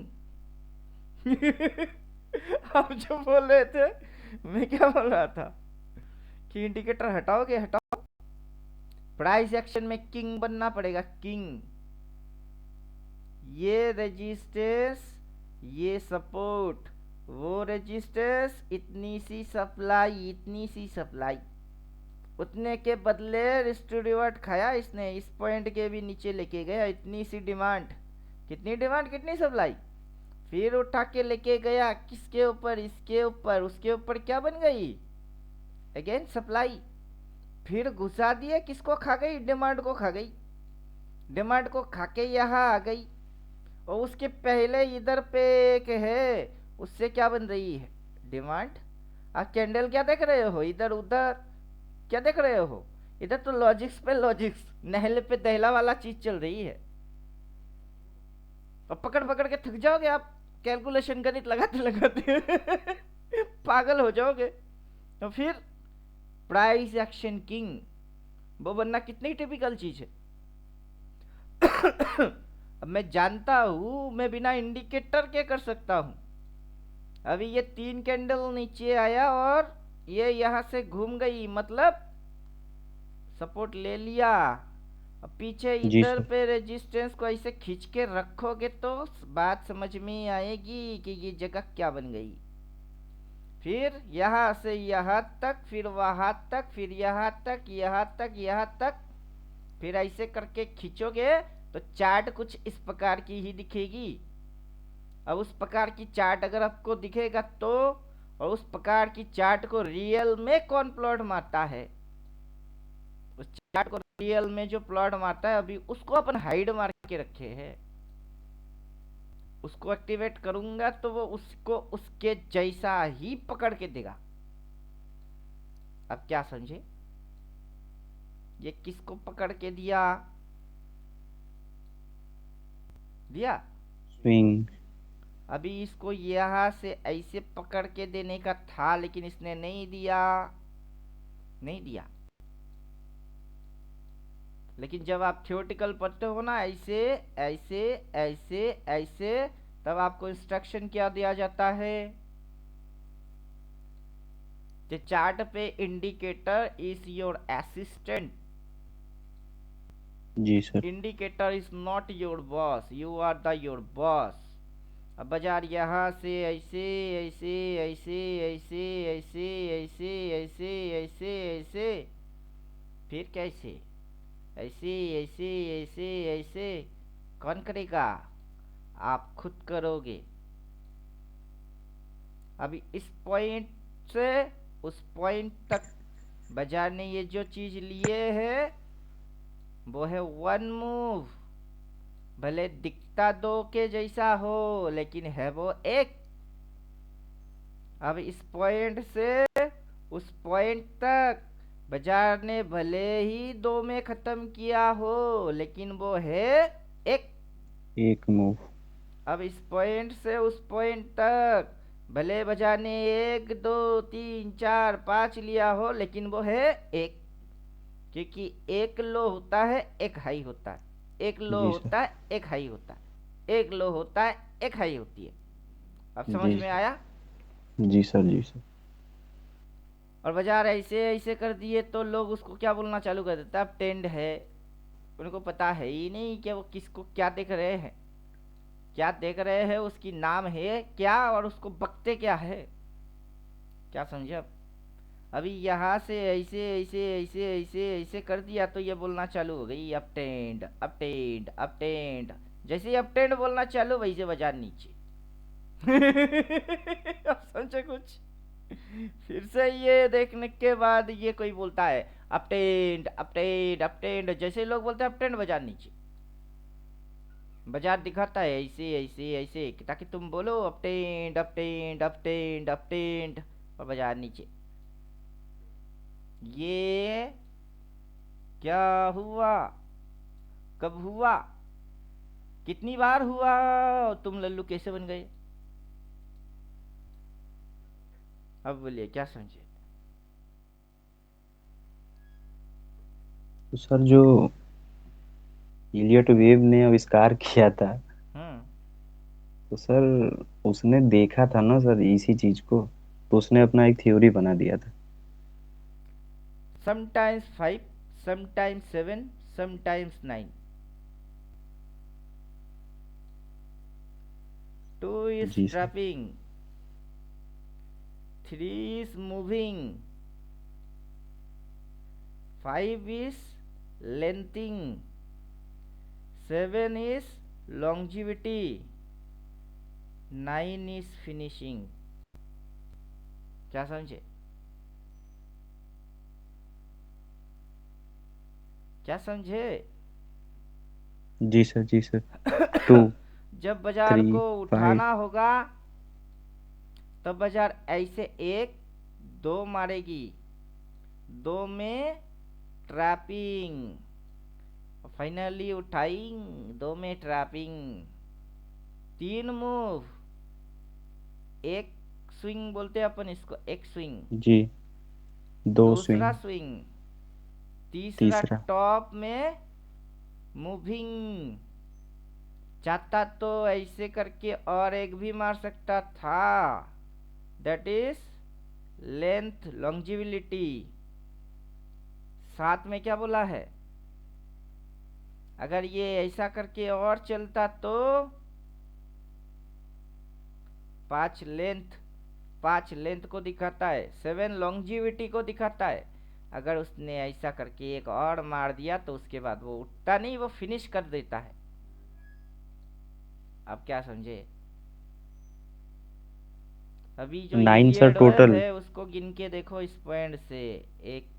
आप जो बोल रहे थे, मैं क्या बोल रहा था कि इंडिकेटर हटाओगे, हटाओ, प्राइस एक्शन में किंग बनना पड़ेगा, किंग। ये रेजिस्टेंस, ये सपोर्ट, वो रेजिस्टेंस, इतनी सी सप्लाई, इतनी सी सप्लाई, उतने के बदले रिस्टोरिवर्ट खाया इसने, इस पॉइंट के भी नीचे लेके गया, इतनी सी डिमांड, कितनी डिमांड कितनी सप्लाई, फिर उठा के लेके गया किसके ऊपर? इसके ऊपर, उसके ऊपर क्या बन गई? अगेन सप्लाई, फिर घुसा दिया, किसको खा गई? डिमांड को खा गई, डिमांड को खा के यहाँ आ गई। और उसके पहले इधर पे एक है, उससे क्या बन रही है? डिमांड। आप कैंडल क्या देख रहे हो इधर उधर, क्या देख रहे हो? इधर तो लॉजिक्स पे लॉजिक्स, नहले पे दहला वाला चीज चल रही है। और पकड़ पकड़ के थक जाओगे आप, कैलकुलेशन गणित लगाते लगाते। पागल हो जाओगे। तो फिर प्राइस एक्शन किंग वो बनना कितनी टिपिकल चीज है। अब मैं जानता हूं मैं बिना इंडिकेटर के कर सकता हूं। अभी ये 3 कैंडल नीचे आया और ये यहां से घूम गई, मतलब सपोर्ट ले लिया। अब पीछे जी इधर सर। पे रेजिस्टेंस को ऐसे खींच के रखोगे तो बात समझ में आएगी कि ये जगह क्या बन गई। फिर यहाँ से यहाँ तक, फिर वहां तक, फिर यहाँ तक, यहाँ तक, यहाँ तक, फिर ऐसे करके खींचोगे तो चार्ट कुछ इस प्रकार की ही दिखेगी। अब उस प्रकार की चार्ट अगर आपको दिखेगा तो, और उस प्रकार की चार्ट को रियल में कौन प्लॉट मारता है, उस चार्ट को रियल में जो प्लॉट मारता है, अभी उसको अपन हाइड मार के रखे हैं। उसको एक्टिवेट करूंगा तो वो उसको उसके जैसा ही पकड़ के देगा। अब क्या समझे, ये किसको पकड़ के दिया दिया स्विंग। अभी इसको यहां से ऐसे पकड़ के देने का था, लेकिन इसने नहीं दिया, नहीं दिया। लेकिन जब आप थ्योरेटिकल पढ़ते हो ना, ऐसे ऐसे ऐसे ऐसे, तब आपको इंस्ट्रक्शन क्या दिया जाता है, the chart पे indicator is your assistant, जी sir. indicator is not your boss, you are the your boss। अब बाजार यहाँ से ऐसे ऐसे ऐसे ऐसे ऐसे ऐसे ऐसे ऐसे ऐसे, फिर कैसे ऐसे ऐसे ऐसे ऐसे, कौन करेगा, आप खुद करोगे। अभी इस पॉइंट से उस पॉइंट तक बाजार ने ये जो चीज लिए है वो है वन मूव। भले दिखता दो के जैसा हो, लेकिन है वो एक। अब इस पॉइंट से उस पॉइंट तक बाजार ने भले ही दो में खत्म किया हो, लेकिन वो है एक। एक मूव। अब इस पॉइंट से उस पॉइंट तक भले बाजार ने 1 2 3 4 5 लिया हो, लेकिन वो है एक। क्योंकि एक लो होता है एक हाई होता है, एक लो जी सर। होता है एक हाई होता है, एक लो होता है एक हाई होती है। अब समझ जी में सर। आया। जी सर। जी सर। और बाजार ऐसे ऐसे कर दिए तो लोग उसको क्या बोलना चालू कर देता है, अब टेंड है। उनको पता है ही नहीं कि वो किसको क्या देख रहे हैं, क्या देख रहे हैं, उसकी नाम है क्या और उसको बकते क्या है। क्या समझे। अब अभी यहाँ से ऐसे ऐसे ऐसे ऐसे ऐसे कर दिया तो ये बोलना चालू हो गई अपटेंड अपटेंड अपटेंड। जैसे ही अपटेंड बोलना चालू वैसे बाजार नीचे। अब समझे कुछ। फिर से ये देखने के बाद ये कोई बोलता है अपटेंड अपटेंड अपटेंड, जैसे लोग बोलते हैं अपटेंड बाजार नीचे। बाजार दिखाता है ऐसे ऐसे ऐसे ताकि तुम बोलो अपटेंड अपटेंड अपटेंड अपटेंड, और बाजार नीचे। ये क्या हुआ, कब हुआ, कितनी बार हुआ, और तुम लल्लू कैसे बन गए। अब बोलिए क्या समझे। तो सर जो इलियट वेव ने आविष्कार किया था, हम्म तो सर उसने देखा था ना सर इसी चीज को, तो उसने अपना एक थ्योरी बना दिया था। Sometimes 5, sometimes 7, sometimes 9। 2 is जी sir. trapping, 3 is moving, 5 is lengthening, 7 is longevity, 9 is finishing। क्या समझे, क्या समझे। जी सर। जी सर। 2 जब बाजार 3 को 5। उठाना होगा तब बाजार ऐसे 1 2 मारेगी, 2 में ट्रैपिंग, फाइनली उठाई, 2 में ट्रैपिंग। 3 मूव, एक स्विंग बोलते हैं अपन इसको, एक स्विंग। जी। 2 दूसरा स्विंग। स्विंग, तीसरा तीसरा। टॉप में मूविंग। चाहता तो ऐसे करके और एक भी मार सकता था, दैट इज लेंथ लॉन्जिबिलिटी। साथ में क्या बोला है, अगर ये ऐसा करके और चलता तो 5 लेंथ, 5 लेंथ को दिखाता है, 7 लॉन्जिविटी को दिखाता है, अगर उसने ऐसा करके एक और मार दिया तो उसके बाद वो उठता नहीं, वो फिनिश कर देता है। आप क्या समझे? अभी जो 9 सर इलियड टोटल। है उसको गिन के देखो इस पॉइंट से। 1,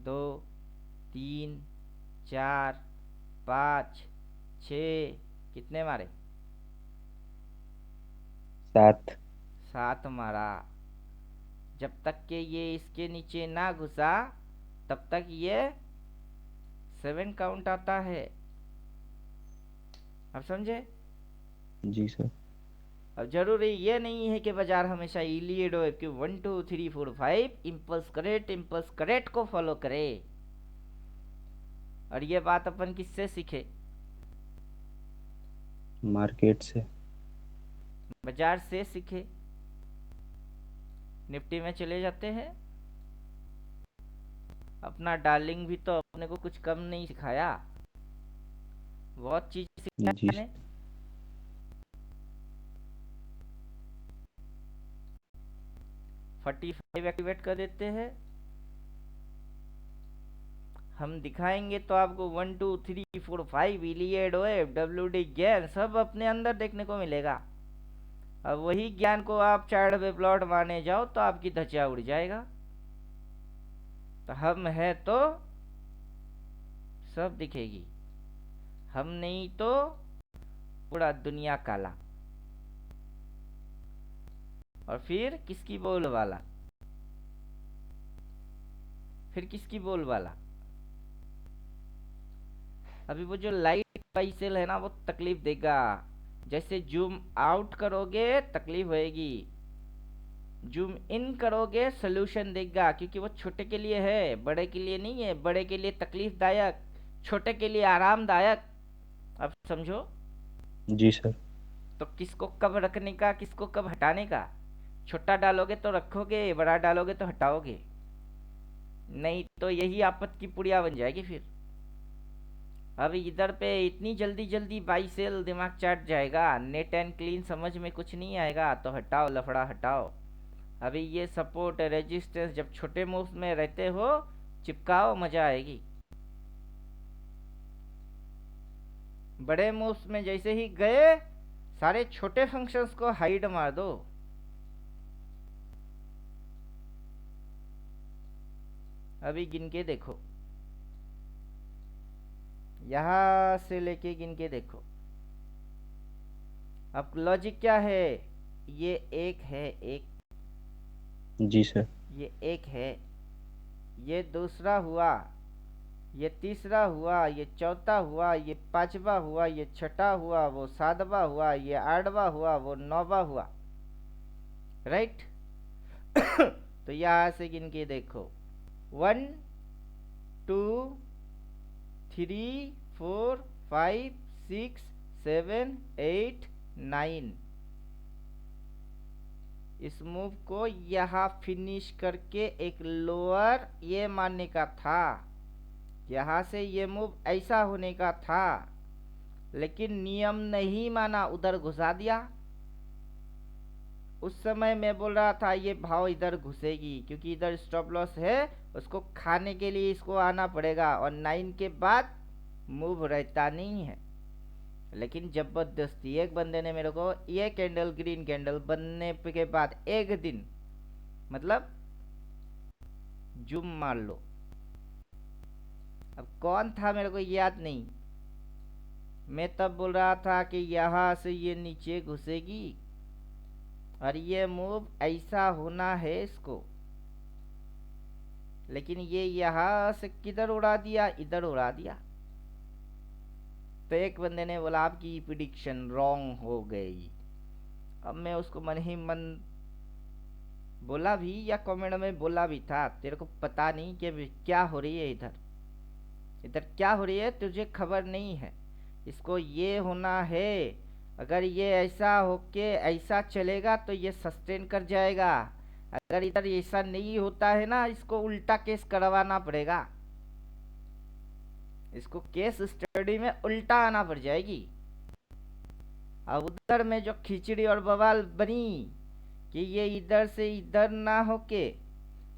2, 3, 4, 5, 6, कितने मारे? 7। 7 मारा। जब तक के ये इसके नीचे ना घुसा तब तक ये 7 काउंट आता है। आप समझे? जी सर। अब जरूरी ये नहीं है कि बाजार हमेशा इलियड हो कि 1 2 3 4 5 इम्पल्स करेक्ट को फॉलो करे। और ये बात अपन किससे सीखे? मार्केट से। बाजार से सीखे। निफ्टी में चले जाते हैं, अपना डार्लिंग भी तो अपने को कुछ कम नहीं सिखाया, बहुत चीज जी सिखाया ने। 45 एक्टिवेट कर देते हैं। हम दिखाएंगे तो आपको 1 2 3 4 5 इलियड वेव WD ज्ञान सब अपने अंदर देखने को मिलेगा। अब वही ज्ञान को आप चार्ट पे प्लॉट मारने जाओ तो आपकी धज्जियां उड़ जाएगा। तो हम है तो सब दिखेगी, हम नहीं तो पूरा दुनिया काला। और फिर किसकी बोल वाला? फिर किसकी बोल वाला? अभी वो जो लाइट पाइसेल है ना वो तकलीफ देगा। जैसे जूम आउट करोगे तकलीफ होएगी, जूम इन करोगे सोल्यूशन देगा, क्योंकि वो छोटे के लिए है, बड़े के लिए नहीं है। बड़े के लिए तकलीफदायक, छोटे के लिए आरामदायक। अब समझो? जी सर। तो किसको कब रखने का, किसको कब हटाने का? छोटा डालोगे तो रखोगे, बड़ा डालोगे तो हटाओगे, नहीं तो यही आपत की पुड़िया बन जाएगी फिर। अभी इधर पे इतनी जल्दी जल्दी बाई सेल दिमाग चाट जाएगा, नेट एंड क्लीन समझ में कुछ नहीं आएगा तो हटाओ, लफड़ा हटाओ। अभी ये सपोर्ट रेजिस्टेंस जब छोटे मूव्स में रहते हो चिपकाओ, मजा आएगी। बड़े मूव्स में जैसे ही गए सारे छोटे फंक्शंस को हाइड मार दो। अभी गिन के देखो, यहां से लेके गिन के देखो। अब लॉजिक क्या है? ये एक है, एक, जी सर। ये एक है, ये दूसरा हुआ, ये तीसरा हुआ, ये चौथा हुआ, ये पांचवा हुआ, ये छठा हुआ, वो सातवा हुआ, ये आठवां हुआ, वो नौवा हुआ। राइट? तो यहां से गिन के देखो, 1 2 3 4 5 6 7 8 9। इस मूव को यहाँ फिनिश करके एक लोअर ये मानने का था, यहाँ से ये मूव ऐसा होने का था, लेकिन नियम नहीं माना, उधर घुसा दिया। उस समय मैं बोल रहा था ये भाव इधर घुसेगी क्योंकि इधर स्टॉप लॉस है, उसको खाने के लिए इसको आना पड़ेगा, और 9 के बाद मूव रहता नहीं है। लेकिन जबरदस्ती एक बंदे ने मेरे को ये कैंडल, ग्रीन कैंडल बनने के बाद एक दिन, मतलब जूम मार लो। अब कौन था मेरे को याद नहीं, मैं तब बोल रहा था कि यहां से ये नीचे घुसेगी और ये मूव ऐसा होना है इसको, लेकिन ये यहां से किधर उड़ा दिया, इधर उड़ा दिया। तो एक बंदे ने बोला आपकी प्रिडिक्शन रॉन्ग हो गई। अब मैं उसको मन ही मन बोला भी या कमेंट में बोला भी था, तेरे को पता नहीं कि क्या हो रही है इधर, इधर क्या हो रही है तुझे खबर नहीं है, इसको ये होना है। अगर ये ऐसा होके ऐसा चलेगा तो ये सस्टेन कर जाएगा, अगर इधर ऐसा नहीं होता है ना, इसको उल्टा केस करवाना पड़ेगा, इसको केस स्टडी में उल्टा आना पड़ जाएगी। अब उधर में जो खिचड़ी और बवाल बनी कि ये इधर से इधर ना होके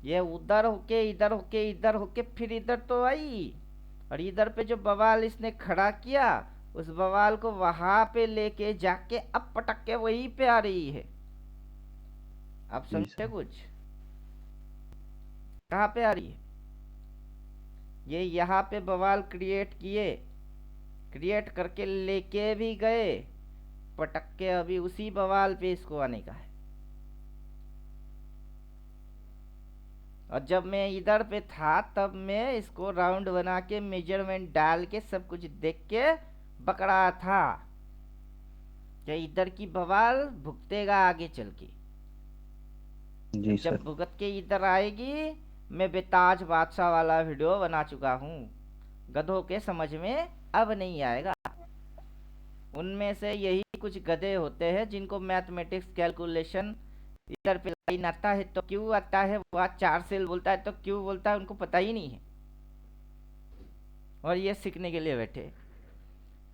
ये उधर होके इधर होके इधर होके फिर इधर तो आई, और इधर पे जो बवाल इसने खड़ा किया उस बवाल को वहां पे लेके जाके अब पटक के वहीं पे आ रही है। आप जी समझे सर। कुछ? कहाँ पे आ रही है? ये यहाँ पे बवाल क्रिएट किए, क्रिएट करके लेके भी गए, पटक के अभी उसी बवाल पे इसको आने का है। और जब मैं इधर पे था तब मैं इसको राउंड बना के मेजरमेंट डाल के सब कुछ देख के पकड़ा था कि इधर की बवाल भुगतेगा आगे चल के। जी जब सर। भुगत के इधर आएगी, मैं बेताज बादशाह वाला वीडियो बना चुका हूँ, गधों के समझ में अब नहीं आएगा। उनमें से यही कुछ गधे होते हैं जिनको मैथमेटिक्स कैलकुलेशन इधर पे लाइन आता है तो क्यों आता है, वह 4 सेल बोलता है तो क्यों बोलता है, उनको पता ही नहीं है, और ये सीखने के लिए बैठे।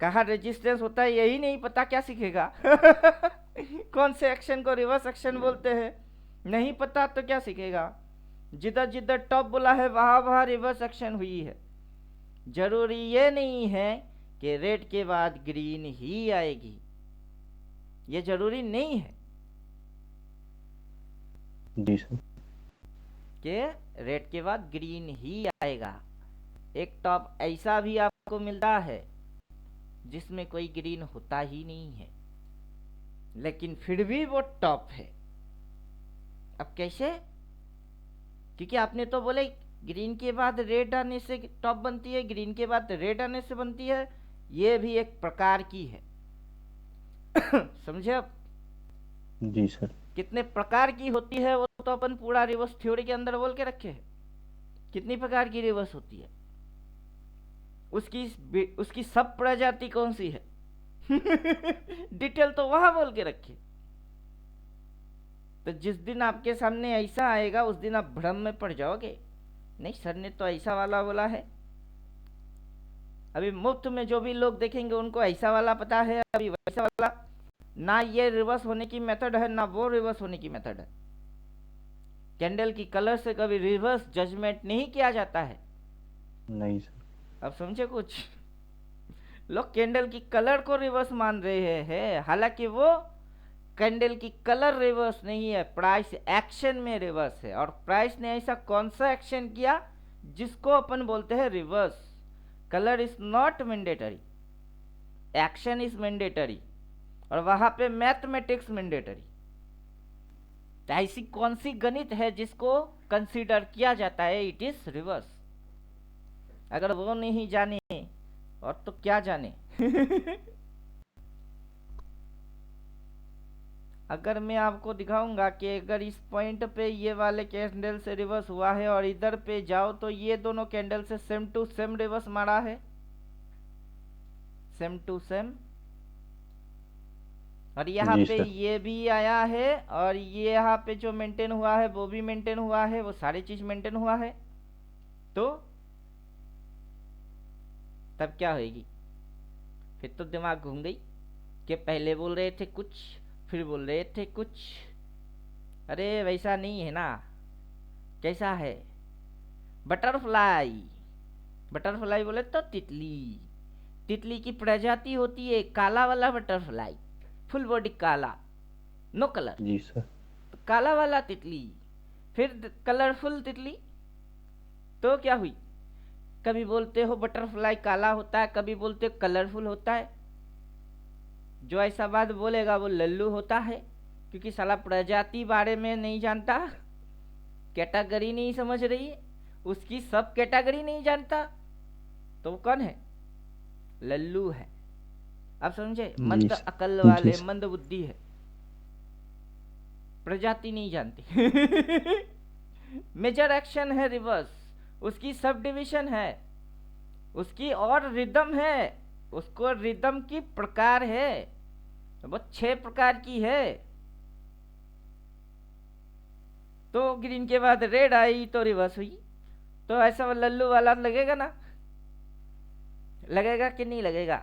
कहाँ रेजिस्टेंस होता है यही नहीं पता, क्या सीखेगा? कौन से एक्शन को रिवर्स एक्शन बोलते हैं नहीं पता तो क्या सीखेगा? जिधर जिधर टॉप बोला है वहां वहां रिवर्स एक्शन हुई है। जरूरी ये नहीं है कि रेड के बाद ग्रीन ही आएगी, ये जरूरी नहीं है जी सर। कि रेड के बाद ग्रीन ही आएगा। एक टॉप ऐसा भी आपको मिलता है जिसमें कोई ग्रीन होता ही नहीं है, लेकिन फिर भी वो टॉप है। अब कैसे? क्योंकि आपने तो बोले ग्रीन के बाद रेड आने से टॉप बनती है, ग्रीन के बाद रेड आने से बनती है, ये भी एक प्रकार की है। समझे आप? जी सर। कितने प्रकार की होती है वो तो अपन पूरा रिवर्स थ्योरी के अंदर बोल के रखे हैं। कितनी प्रकार की रिवर्स होती है, उसकी सब प्रजाति कौन सी है? डिटेल तो वहां बोल के रखे। तो जिस दिन आपके सामने ऐसा आएगा उस दिन आप भ्रम में पड़ जाओगे, नहीं सर ने तो ऐसा वाला बोला है। अभी मुफ्त में जो भी लोग देखेंगे उनको ऐसा वाला पता है, अभी वैसा वाला ना, ये रिवर्स होने की मेथड है ना वो रिवर्स होने की मेथड है। कैंडल की कलर से कभी रिवर्स जजमेंट नहीं किया जाता है। नहीं सर। अब समझे कुछ? लोग कैंडल की कलर को रिवर्स मान रहे हैं, हालांकि वो कैंडल की कलर रिवर्स नहीं है, प्राइस एक्शन में रिवर्स है। और प्राइस ने ऐसा कौन सा एक्शन किया जिसको अपन बोलते हैं reverse? Colour is not mandatory, action is mandatory, और वहां पे मैथमेटिक्स मैंडेटरी। तो ऐसी कौन सी गणित है जिसको कंसीडर किया जाता है इट इज रिवर्स? अगर वो नहीं जाने और तो क्या जाने। अगर मैं आपको दिखाऊंगा कि अगर इस पॉइंट पे ये वाले कैंडल से रिवर्स हुआ है और इधर पे जाओ तो ये दोनों कैंडल से सेम टू सेम रिवर्स मारा है, सेम टू सेम। और यहाँ जी पे सर। ये भी आया है और ये यहाँ पे जो मेंटेन हुआ है वो भी मेंटेन हुआ है, वो सारी चीज मेंटेन हुआ है। तो तब क्या होगी? फिर तो दिमाग घूम गई कि पहले बोल रहे थे कुछ फिर बोल रहे थे कुछ। अरे वैसा नहीं है ना। कैसा है? बटरफ्लाई। बटरफ्लाई बोले तो तितली। तितली की प्रजाति होती है काला वाला बटरफ्लाई, फुल बॉडी काला, नो कलर। जी सर। तो काला वाला तितली, फिर कलरफुल तितली। तो क्या हुई? कभी बोलते हो बटरफ्लाई काला होता है, कभी बोलते हो कलरफुल होता है। जो ऐसा बात बोलेगा वो लल्लू होता है, क्योंकि साला प्रजाति बारे में नहीं जानता, कैटेगरी नहीं समझ रही है, उसकी सब कैटेगरी नहीं जानता, तो वो कौन है? लल्लू है। अब समझे? जी मंद सर। अकल जी वाले, सर। मंद बुद्धि है, प्रजाति नहीं जानती। मेजर एक्शन है रिवर्स, उसकी सब डिविजन है, उसकी और रिदम है, उसको रिदम की प्रकार है, वो 6 प्रकार की है। तो ग्रीन के बाद रेड आई तो रिवर्स हुई, तो ऐसा लल्लू वाला लगेगा ना? लगेगा कि नहीं लगेगा?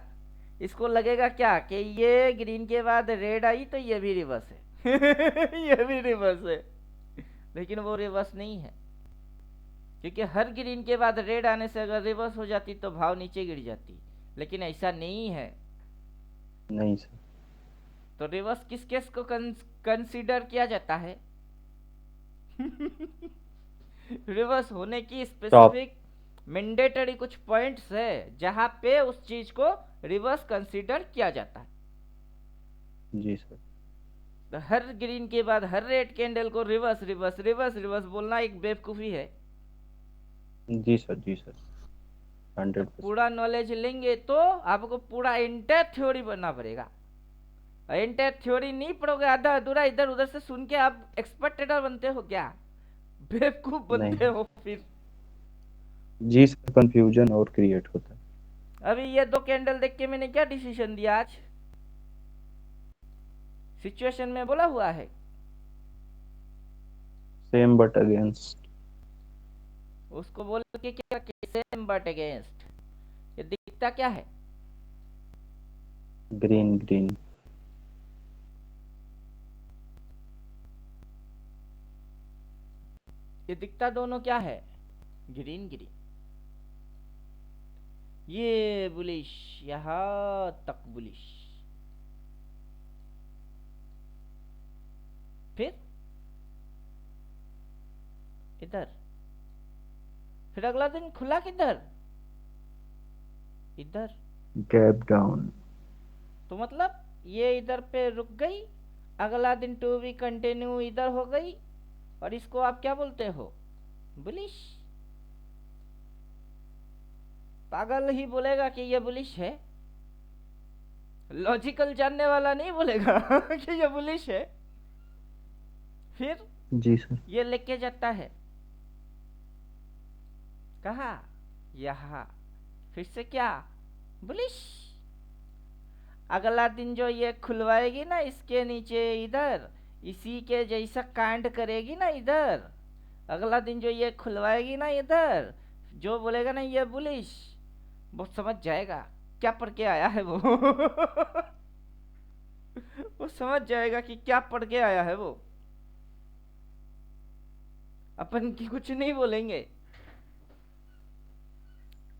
इसको लगेगा क्या कि ये ग्रीन के बाद रेड आई तो ये भी रिवर्स है। ये भी रिवर्स है, लेकिन वो रिवर्स नहीं है। क्योंकि हर ग्रीन के बाद रेड आने से अगर रिवर्स हो जाती तो भाव नीचे गिर जाती, लेकिन ऐसा नहीं है। नहीं सर। तो रिवर्स किस केस को कंसीडर किया जाता है? रिवर्स होने की टॉप। स्पेसिफिक मैंडेटरी कुछ पॉइंट्स है जहां पे उस चीज को रिवर्स कंसीडर किया जाता है। जी सर। तो हर ग्रीन के बाद हर रेड कैंडल को रिवर्स रिवर्स रिवर्स रिवर्स बोलना एक बेवकूफी है। जी सर। जी सर। तो 100%। पूरा नॉलेज लेंगे तो आपको पूरा इंटायर थ्योरी बनना पड़ेगा। इंटायर थ्योरी नहीं पढ़ोगे, आधा अधूरा इधर उधर से सुन के आप एक्सपर्ट ट्रेडर बनते हो क्या? बेवकूफ बनते नहीं। हो फिर। जी सर, कंफ्यूजन और क्रिएट होता है। अभी ये दो कैंडल देख के मैंने क्या डिसीजन दिया आज? सिचुएशन में बोला हुआ है सेम बट अगेंस्ट। उसको बोल के क्या, सेम बट अगेंस्ट। ये दिखता क्या है? Green green. ये दिखता दोनों क्या है? Green green. ये बुलिश, यहां तक बुलिश। फिर इधर, फिर अगला दिन खुला किधर? इधर। Gap down. तो मतलब ये इधर पे रुक गई, अगला दिन टू भी कंटिन्यू इधर हो गई, और इसको आप क्या बोलते हो? बुलिश। पागल ही बोलेगा कि ये बुलिश है, लॉजिकल जानने वाला नहीं बोलेगा कि ये बुलिश है। फिर जी सर। ये लेके जाता है कहा? यहाँ। फिर से क्या? बुलिश। अगला दिन जो ये खुलवाएगी ना इसके नीचे इधर, इसी के जैसा कांड करेगी ना इधर, अगला दिन जो ये खुलवाएगी ना इधर, जो बोलेगा ना ये बुलिश, वो समझ जाएगा क्या पढ़ के आया है वो। वो समझ जाएगा कि क्या पढ़ के आया है वो। अपन की कुछ नहीं बोलेंगे।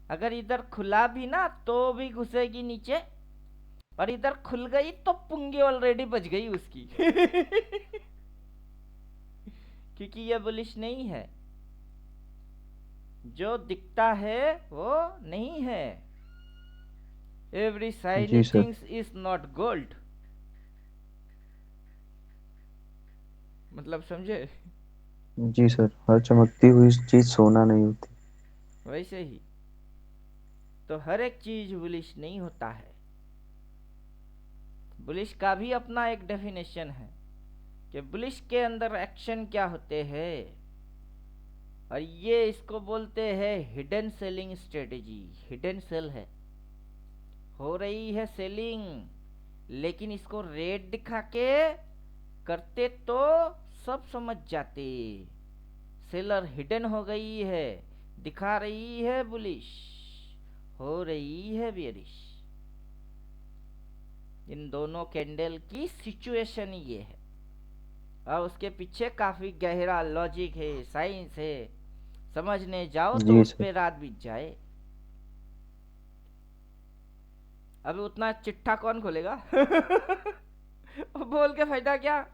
अगर इधर खुला भी ना तो भी घुसेगी नीचे, और इधर खुल गई तो पुंगी ऑलरेडी बच गई उसकी। क्योंकि ये बुलिश नहीं है, जो दिखता है वो नहीं है। एवरी शाइनी जी sir. Things is not gold. मतलब समझे? जी सर, हर चमकती हुई चीज सोना नहीं होती। वैसे ही तो हर एक चीज बुलिश नहीं होता है। बुलिश का भी अपना एक डेफिनेशन है कि बुलिश के अंदर एक्शन क्या होते हैं, और ये इसको बोलते हैं hidden selling strategy. Hidden sell है, हो रही है सेलिंग, लेकिन इसको रेट दिखा के करते तो सब समझ जाते। सेलर हिडन हो गई है, दिखा रही है बुलिश, हो रही है बेरिश। इन दोनों कैंडल की सिचुएशन ये है, और उसके पीछे काफी गहरा लॉजिक है, साइंस है। समझने जाओ तो जी उस सर। पे रात बीत जाए। अभी उतना चिट्ठा कौन खोलेगा? बोल के फायदा क्या?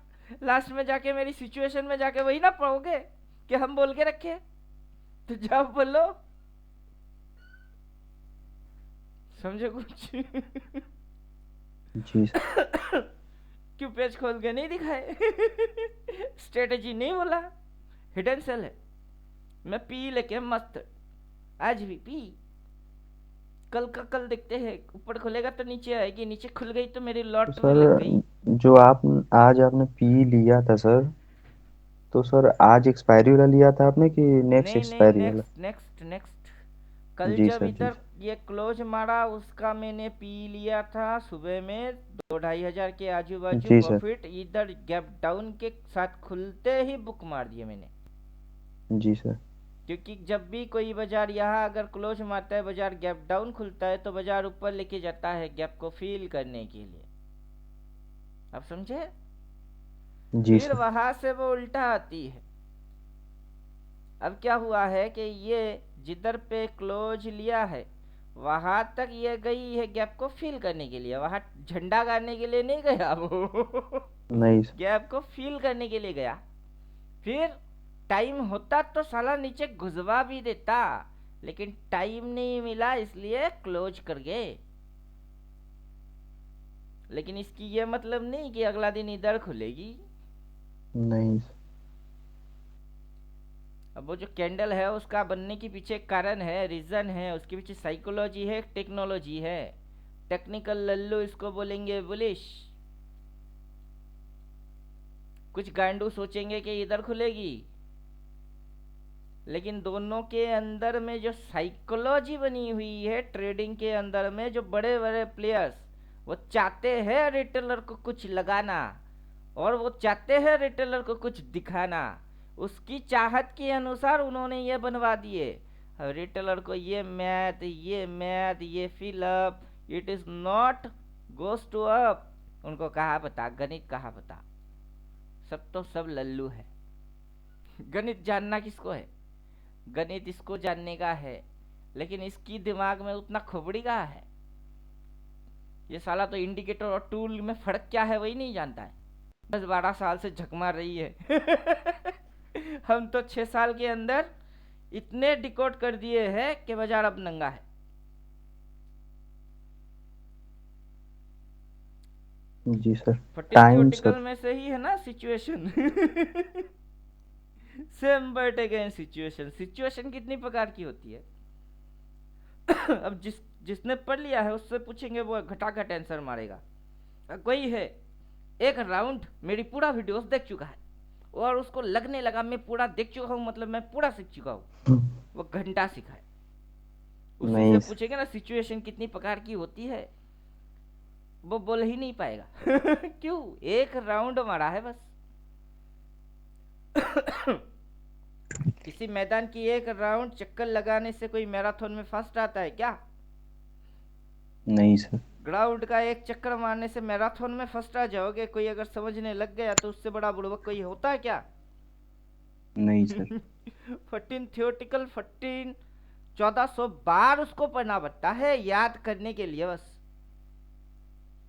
लास्ट में जाके मेरी सिचुएशन में जाके वही ना पढ़ोगे कि हम बोल के रखे। तो जाओ बोलो, समझे कुछ? जी सर। क्यों पेज खोल के नहीं दिखाए? स्ट्रेटेजी नहीं बोला, हिडन सेल है। मैं पी लेके मस्त, आज भी पी, कल का कल देखते हैं। ऊपर खुलेगा तो नीचे आएगी, नीचे खुल गई तो मेरी तो लॉट में सर, लग गई। जो आप आज आपने पी लिया था सर, तो सर आज एक्सपायरी वाला लिया था आपने कि नेक्स्ट नहीं नहीं, एक्सपायरी वाला? Next next next. कल जी जब सर। जी इधर ये क्लोज मारा उसका मैंने पी लिया था सुबह में, 2-2.5 हजार के आजू सर। बाजू जी सर। प्रॉफिट। इधर गैप डाउन के साथ खुलते ही बुक मार दिए मैंने। जी सर। क्योंकि जब भी कोई बाजार यहाँ अगर क्लोज मारता है, बाजार गैप डाउन खुलता है, तो बाजार ऊपर लेके जाता है गैप को फिल करने के लिए। आप समझे? जी फिर सर। वहां से वो उल्टा आती है। अब क्या हुआ है कि ये जिधर पे क्लोज लिया है वहां तक ये गई है गैप को फिल करने के लिए, वहां झंडा गाड़ने के लिए नहीं गया वो नहीं सर। गैप को फिल करने के लिए गया। फिर टाइम होता तो साला नीचे घुसवा भी देता, लेकिन टाइम नहीं मिला इसलिए क्लोज कर गए। लेकिन इसकी ये मतलब नहीं कि अगला दिन इधर खुलेगी। नहीं सर। अब वो जो कैंडल है उसका बनने के पीछे कारण है, रीजन है, उसके पीछे साइकोलॉजी है, टेक्नोलॉजी है। टेक्निकल लल्लू इसको बोलेंगे बुलिश। कुछ गांडू सोचेंगे कि इधर खुलेगी, लेकिन दोनों के अंदर में जो साइकोलॉजी बनी हुई है ट्रेडिंग के अंदर में, जो बड़े बड़े प्लेयर्स वो चाहते हैं रिटेलर को कुछ लगाना और वो चाहते हैं रिटेलर को कुछ दिखाना, उसकी चाहत के अनुसार उन्होंने ये बनवा दिए रिटेलर को, ये मैथ ये fill up, it is not goes to up. उनको कहा पता, गणित कहा पता, सब तो सब लल्लू है। गणित जानना किसको है? गणित इसको जानने का है, लेकिन इसकी दिमाग में उतना खोपड़ी कहाँ है। ये साला तो इंडिकेटर और टूल में फर्क क्या है वही नहीं जानता है। 10-12 साल से झक मार रही है हम तो 6 साल के अंदर इतने डिकोड कर दिए हैं कि बाजार अब नंगा है। जी सर। 14 time theoretical sir. में से ही है ना situation same but again situation. Situation कितनी प्रकार की होती है अब जिसने पढ़ लिया है उससे पूछेंगे वो घटाघट आंसर मारेगा। कोई है एक राउंड मेरी पूरा वीडियोस देख चुका है और उसको लगने लगा मैं पूरा देख चुका हूँ, मतलब मैं पूरा सीख चुका हूँ, वो घंटा सीखा है। उसी से नहीं पूछेंगे ना सिचुएशन कितनी प्रकार की होती है, वो बोल ही नहीं पाएगा क्यों? एक राउंड मारा है बस किसी मैदान की एक राउंड चक्कर लगाने से कोई मैराथन में फर्स्ट आता है क्या? नहीं सर। ग्राउंड का एक चक्कर मारने से मैराथन में फर्स्ट आ जाओगे? कोई अगर समझने लग गया तो उससे बड़ा बुड़बक कोई होता है क्या? नहीं सर। 14 थियोटिकल 1400 बार उसको पढ़ना पड़ता है याद करने के लिए बस।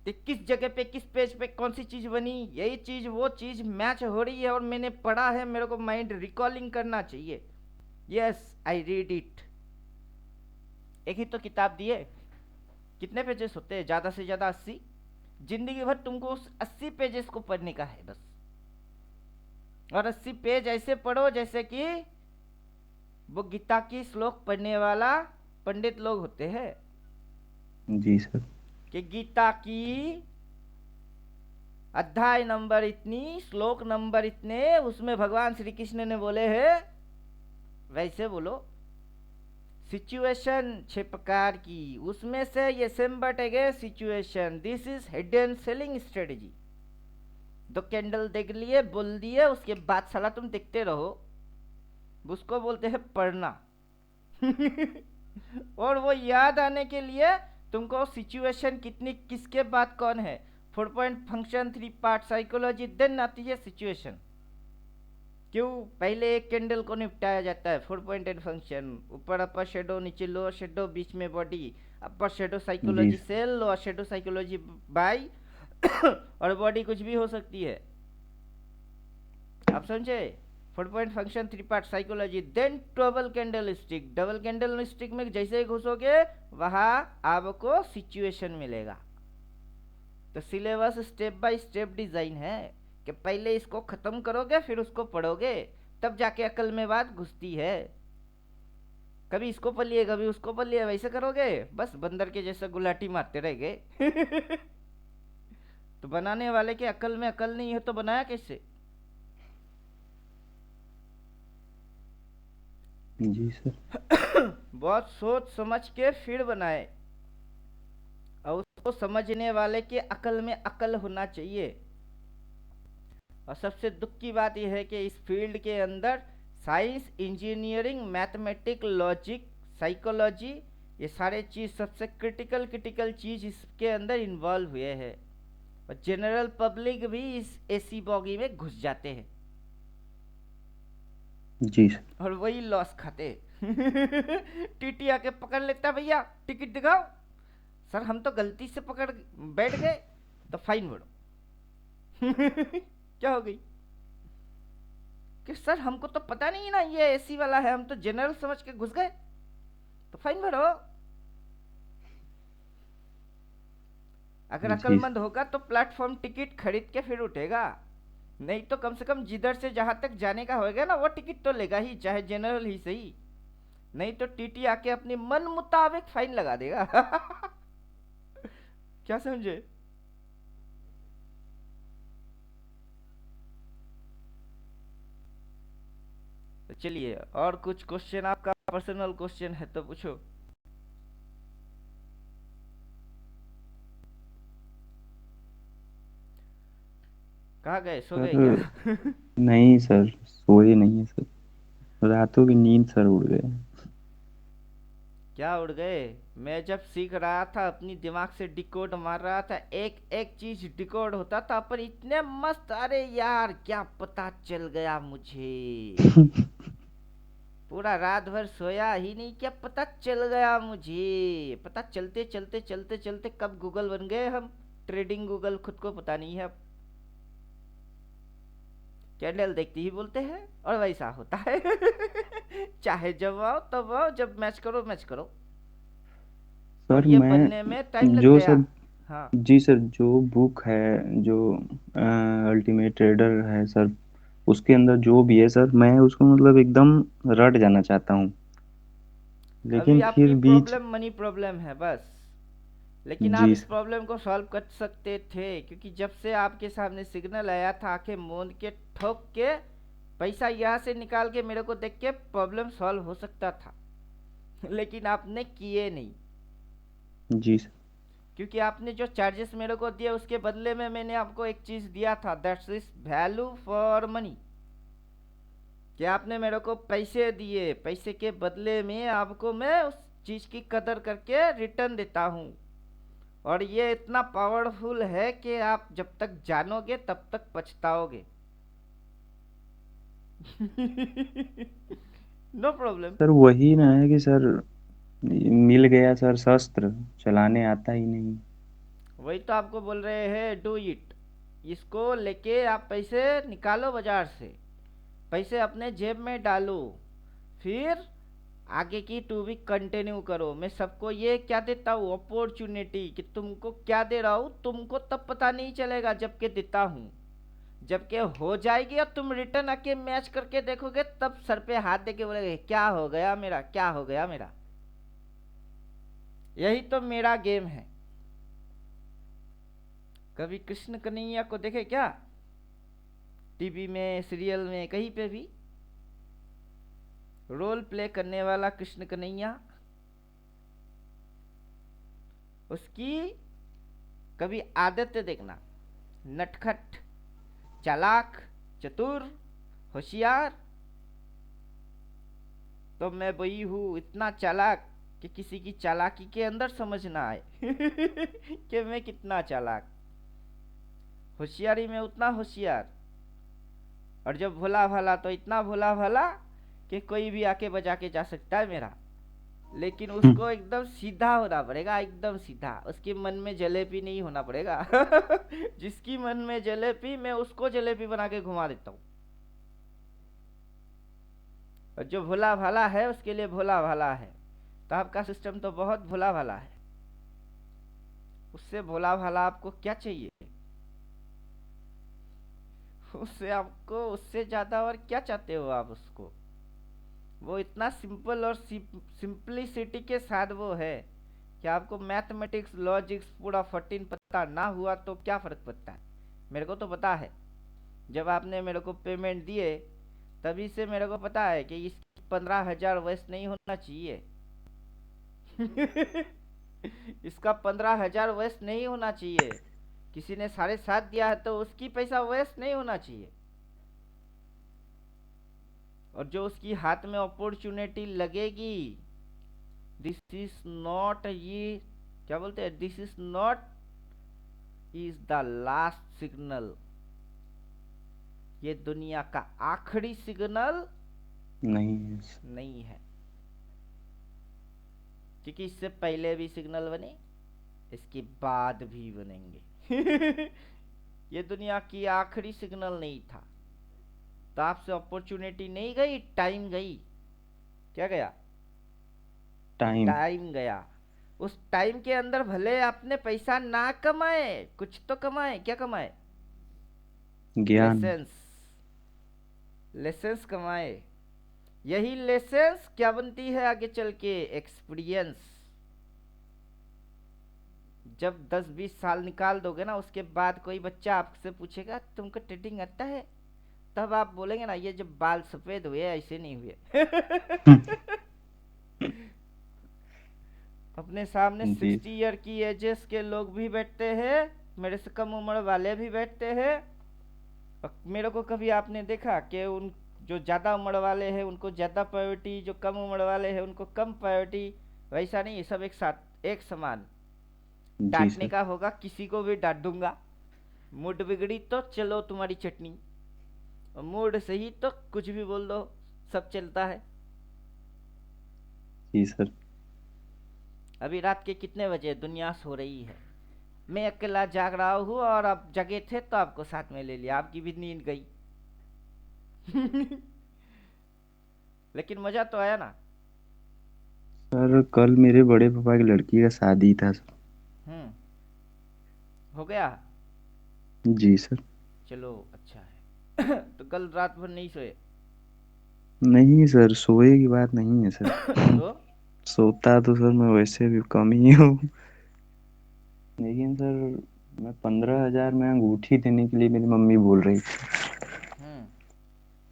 तो किस जगह पे किस पेज पे कौन सी चीज बनी, यही चीज वो चीज मैच हो रही है और मैंने पढ़ा है, मेरे को माइंड रिकॉलिंग करना चाहिए। Yes I read it. एक ही तो किताब दी है, कितने पेजेस होते हैं? ज्यादा से ज्यादा 80। जिंदगी भर तुमको उस 80 पेजेस को पढ़ने का है बस। और 80 पेज ऐसे पढ़ो जैसे कि वो गीता की श्लोक पढ़ने वाला पंडित लोग होते हैं। जी सर। कि गीता की अध्याय नंबर इतनी, श्लोक नंबर इतने, उसमें भगवान श्री कृष्ण ने बोले हैं, वैसे बोलो। सिचुएशन 6 प्रकार की, उसमें से ये same but again situation, this is hidden selling strategy. 2 candle देख लिए, बोल दिए, उसके बाद साला तुम देखते रहो, उसको बोलते हैं पढ़ना और वो याद आने के लिए तुमको सिचुएशन कितनी, किसके बाद कौन है, 4 point function, 3 part psychology, then आती है सिचुएशन। क्यों? पहले एक कैंडल को निपटाया जाता है, 4 पॉइंट एंड फंक्शन, ऊपर अपर शेडो, नीचे लोअर शेडो, बीच में body. Upper shadow psychology sell, lower shadow psychology buy और बॉडी कुछ भी हो सकती है, आप समझे? 4 point function, 3 part psychology, then double candle stick. Double candle stick में जैसे ही घुसोगे वहां आपको सिचुएशन मिलेगा। तो syllabus step by step design है कि पहले इसको खत्म करोगे फिर उसको पढ़ोगे, तब जाके अकल में बात घुसती है। कभी इसको पढ़ लिए कभी उसको पढ़ लिए, वैसे करोगे बस बंदर के जैसे गुलाटी मारते रहेंगे तो बनाने वाले के अकल में अकल नहीं है तो बनाया कैसे? जी सर। बहुत सोच समझ के फिर बनाए, और उसको समझने वाले के अकल में अकल होना चाहिए। और सबसे दुख की बात यह है कि इस फील्ड के अंदर science, engineering, mathematic, logic, psychology, ये सारे चीज सबसे क्रिटिकल चीज इसके अंदर इन्वॉल्व हुए हैं, और जनरल पब्लिक भी इस एसी बॉगी में घुस जाते हैं। जी सर। और वही लॉस खाते। टीटी आके पकड़ लेता, भैया टिकट दिखाओ। सर हम तो गलती से पकड़ बैठ गए, तो फाइन भरो। क्या हो गई कि सर हमको तो पता नहीं ना ये एसी वाला है, हम तो जनरल समझ के घुस गए, तो फाइन भरो। अगर जी अक्लमंद होगा तो प्लेटफॉर्म टिकट खरीद के फिर उठेगा, नहीं तो कम से कम जिधर से जहां तक जाने का होगा ना वो टिकट तो लेगा ही, चाहे जनरल ही सही। नहीं तो टीटी आके अपनी मन मुताबिक फाइन लगा देगा। क्या समझे? तो चलिए, और कुछ क्वेश्चन, आपका पर्सनल क्वेश्चन है तो पूछो। कहाँ गए, सो गए क्या? सर नहीं सर, सोए नहीं है सर, रातों की नींद सर उड़ गए। क्या उड़ गए? मैं जब सीख रहा था अपनी दिमाग से डिकोड मार रहा था, एक एक चीज डिकोड होता था, पर इतने मस्त, अरे यार क्या पता चल गया मुझे। पूरा रात भर सोया ही नहीं, क्या पता चल गया मुझे। पता चलते चलते चलते चलते कब गूगल बन गए हम, ट्रेडिंग गूगल, खुद को पता नहीं है अब। कैंडल देखते ही बोलते हैं, और वैसा होता है। चाहे जब आओ तब आओ, जब मैच करो मैच करो। और सर ये बनने में टाइम मैं लग जो गया। सर, हाँ। जी सर, जो बुक है, जो अल्टीमेट ट्रेडर है सर, उसके अंदर जो भी है सर, मैं उसको मतलब एकदम रट जाना चाहता हूँ, अभी लेकिन आपकी फिर बीच। प्रॉब्लम मनी प्रॉब्लम है बस। लेकिन आप जी इस सर। प्रॉब्लम को सॉल्व कर सकते थे, क्योंकि जब से आपके सामने सिग्नल आया था, आंखें मूंद के ठोक के पैसा यहाँ से निकाल के मेरे को देख के प्रॉब्लम सॉल्व हो सकता था। लेकिन आपने किए नहीं, जी सर। क्योंकि आपने जो चार्जेस मेरे को दिए उसके बदले में मैंने आपको एक चीज दिया था, that's is value for money. कि आपने मेरे को पैसे दिए, पैसे के बदले में आपको मैं उस चीज की कदर करके रिटर्न देता हूँ। और ये इतना पावरफुल है कि आप जब तक जानोगे तब तक पछताओगे। No problem. सर वही ना है कि सर, मिल गया सर शस्त्र, चलाने आता ही नहीं। वही तो आपको बोल रहे हैं, डू इट। इसको लेके आप पैसे निकालो बाजार से, पैसे अपने जेब में डालो, फिर आगे की टू वीक कंटिन्यू करो। मैं सबको ये क्या देता हूँ, अपॉर्चुनिटी, कि तुमको क्या दे रहा हूँ तुमको तब पता नहीं चलेगा जबकि देता हूँ। जबकि हो जाएगी और तुम रिटर्न आके मैच करके देखोगे, तब सर पे हाथ देके बोलेगे क्या हो गया मेरा, क्या हो गया मेरा। यही तो मेरा गेम है। कभी कृष्ण कन्हैया को देखे क्या, टीवी में, सीरियल में, कहीं पे भी? रोल प्ले करने वाला कृष्ण कन्हैया, उसकी कभी आदत देखना, नटखट, चालाक, चतुर, होशियार। तो मैं वही हूँ, इतना चालाक कि किसी की चालाकी के अंदर समझ ना आए। कि मैं कितना चालाक। होशियारी में उतना होशियार, और जब भोला भाला तो इतना भोला भाला कि कोई भी आके बजा के जा सकता है मेरा। लेकिन उसको एकदम सीधा होना पड़ेगा, एकदम सीधा, उसके मन में जलेबी नहीं होना पड़ेगा। जिसकी मन में जलेबी, मैं उसको जलेबी बना के घुमा देता हूँ। और जो भोला भाला है उसके लिए भोला भाला है। तो आपका सिस्टम तो बहुत भोला भाला है, उससे भोला भाला आपको क्या चाहिए? उससे आपको, उससे ज्यादा और क्या चाहते हो आप उसको? वो इतना सिंपल और सिंपलिसिटी के साथ वो है कि आपको मैथमेटिक्स, लॉजिक्स पूरा 14 पता ना हुआ तो क्या फर्क पड़ता है। मेरे को तो पता है, जब आपने मेरे को पेमेंट दिए तभी से मेरे को पता है कि इसकी 15,000 वेस्ट नहीं होना चाहिए। इसका 15,000 वेस्ट नहीं होना चाहिए। किसी ने 7.5 दिया है तो उसकी पैसा वेस्ट नहीं होना चाहिए। और जो उसकी हाथ में अपॉर्चुनिटी लगेगी, दिस इज नॉट, ये क्या बोलते हैं, this is not is the last signal. ये दुनिया का आखिरी सिग्नल नहीं है। नहीं है, क्योंकि इससे पहले भी सिग्नल बने, इसके बाद भी बनेंगे। ये दुनिया की आखिरी सिग्नल नहीं था। तो आपसे अपॉर्चुनिटी नहीं गई, टाइम गई। क्या गया? टाइम। टाइम गया। उस टाइम के अंदर भले आपने पैसा ना कमाए, कुछ तो कमाए। क्या कमाए? ज्ञान। लेसेंस। लेसेंस कमाए। यही लेसेंस क्या बनती है आगे चल के? एक्सपीरियंस। जब 10-20 साल निकाल दोगे ना, उसके बाद कोई बच्चा आपसे पूछेगा तुमको ट्रेडिंग आता है, तब आप बोलेंगे ना ये जब बाल सफेद हुए ऐसे नहीं हुए। अपने सामने जी। 60 ईयर की एजेस के लोग भी बैठते हैं, मेरे से कम उम्र वाले भी बैठते हैं। और मेरे को कभी आपने देखा कि उन जो ज़्यादा उम्र वाले हैं उनको ज़्यादा प्रायोरिटी, जो कम उम्र वाले हैं उनको कम प्रायोरिटी? वैसा नहीं, सब एक साथ एक समान। जी डांटने सर। का होगा किसी को भी डांट दूंगा। मूड बिगड़ी तो चलो तुम्हारी चटनी, और मूड सही तो कुछ भी बोल दो, सब चलता है। जी सर। अभी रात के कितने बजे? दुनिया सो रही है, मैं अकेला जाग रहा हूँ, और आप जगे थे तो आपको साथ में ले लिया, आपकी भी नींद गई। लेकिन मजा तो आया ना। सर कल मेरे बड़े पापा की लड़की का शादी था सर। हम्म। हो गया। जी सर। चलो अच्छा है। तो कल रात भर नहीं सोए? नहीं सर, सोए की बात नहीं है सर। तो सोता तो सर मैं वैसे भी कम ही हूँ। लेकिन सर मैं 15,000 में अंगूठी देने के लिए मेरी मम्मी बोल रही हम्म।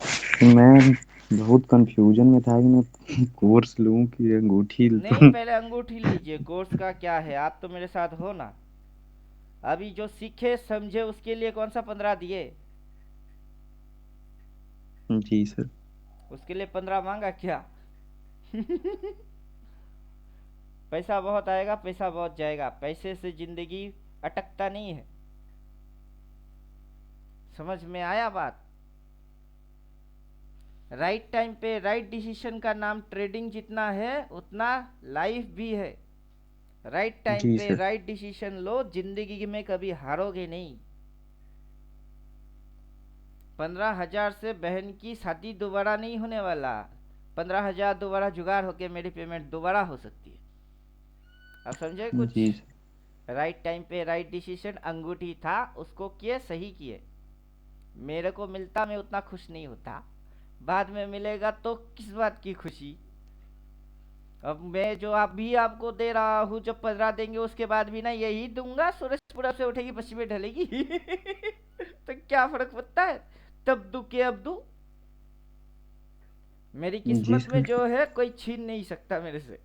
थी। मैं बहुत कंफ्यूजन में था कि मैं कोर्स लूं कि अंगूठी नहीं, लूं। पहले अंगूठी लीजिए, कोर्स का क्या है, आप तो मेरे साथ हो ना। अभी जो सीखे समझे उसके लिए कौन सा 15 दिए? जी सर। उसके लिए 15 मांगा क्या? पैसा बहुत आएगा, पैसा बहुत जाएगा, पैसे से जिंदगी अटकता नहीं है। समझ में आया बात? राइट टाइम पे राइट डिसीजन का नाम ट्रेडिंग जितना है उतना लाइफ भी है। राइट टाइम जी पे सर। राइट डिसीजन लो, जिंदगी में कभी हारोगे नहीं। 15,000 से बहन की शादी दोबारा नहीं होने वाला। 15,000 दोबारा जुगाड़ होके मेरी पेमेंट दोबारा हो सकती है। अब समझे कुछ? जी सर। राइट टाइम पे राइट डिसीजन, अंगूठी था, उसको किए, सही किए। मेरे को मिलता मैं उतना खुश नहीं होता, बाद में मिलेगा तो किस बात की खुशी? अब मैं जो आप भी आपको दे रहा हूँ, जब 15 देंगे उसके बाद भी ना यही दूंगा, सूरज पूरब से उठेगी पश्चिम में ढलेगी। तो क्या फर्क पड़ता है? तब दू के अब दू। मेरी जी किस्मत में सर। जो है कोई छीन नहीं सकता मेरे से।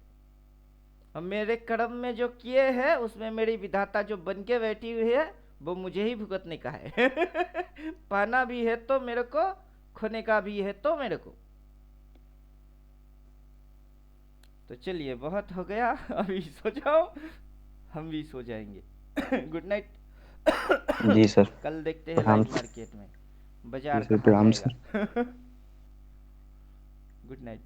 और मेरे कर्म में जो किए हैं उसमें मेरी विधाता जो बन के बैठी हुई है, वो मुझे ही भुगतने का है। पाना भी है तो मेरे को, खोने का भी है तो मेरे को। तो चलिए बहुत हो गया, अभी सो जाओ, हम भी सो जाएंगे। Good night. जी सर। कल देखते हैं प्रणाम। लाइव मार्केट में जी बाजार सर, कहाँ प्रणाम जाएगा। सर। Good night.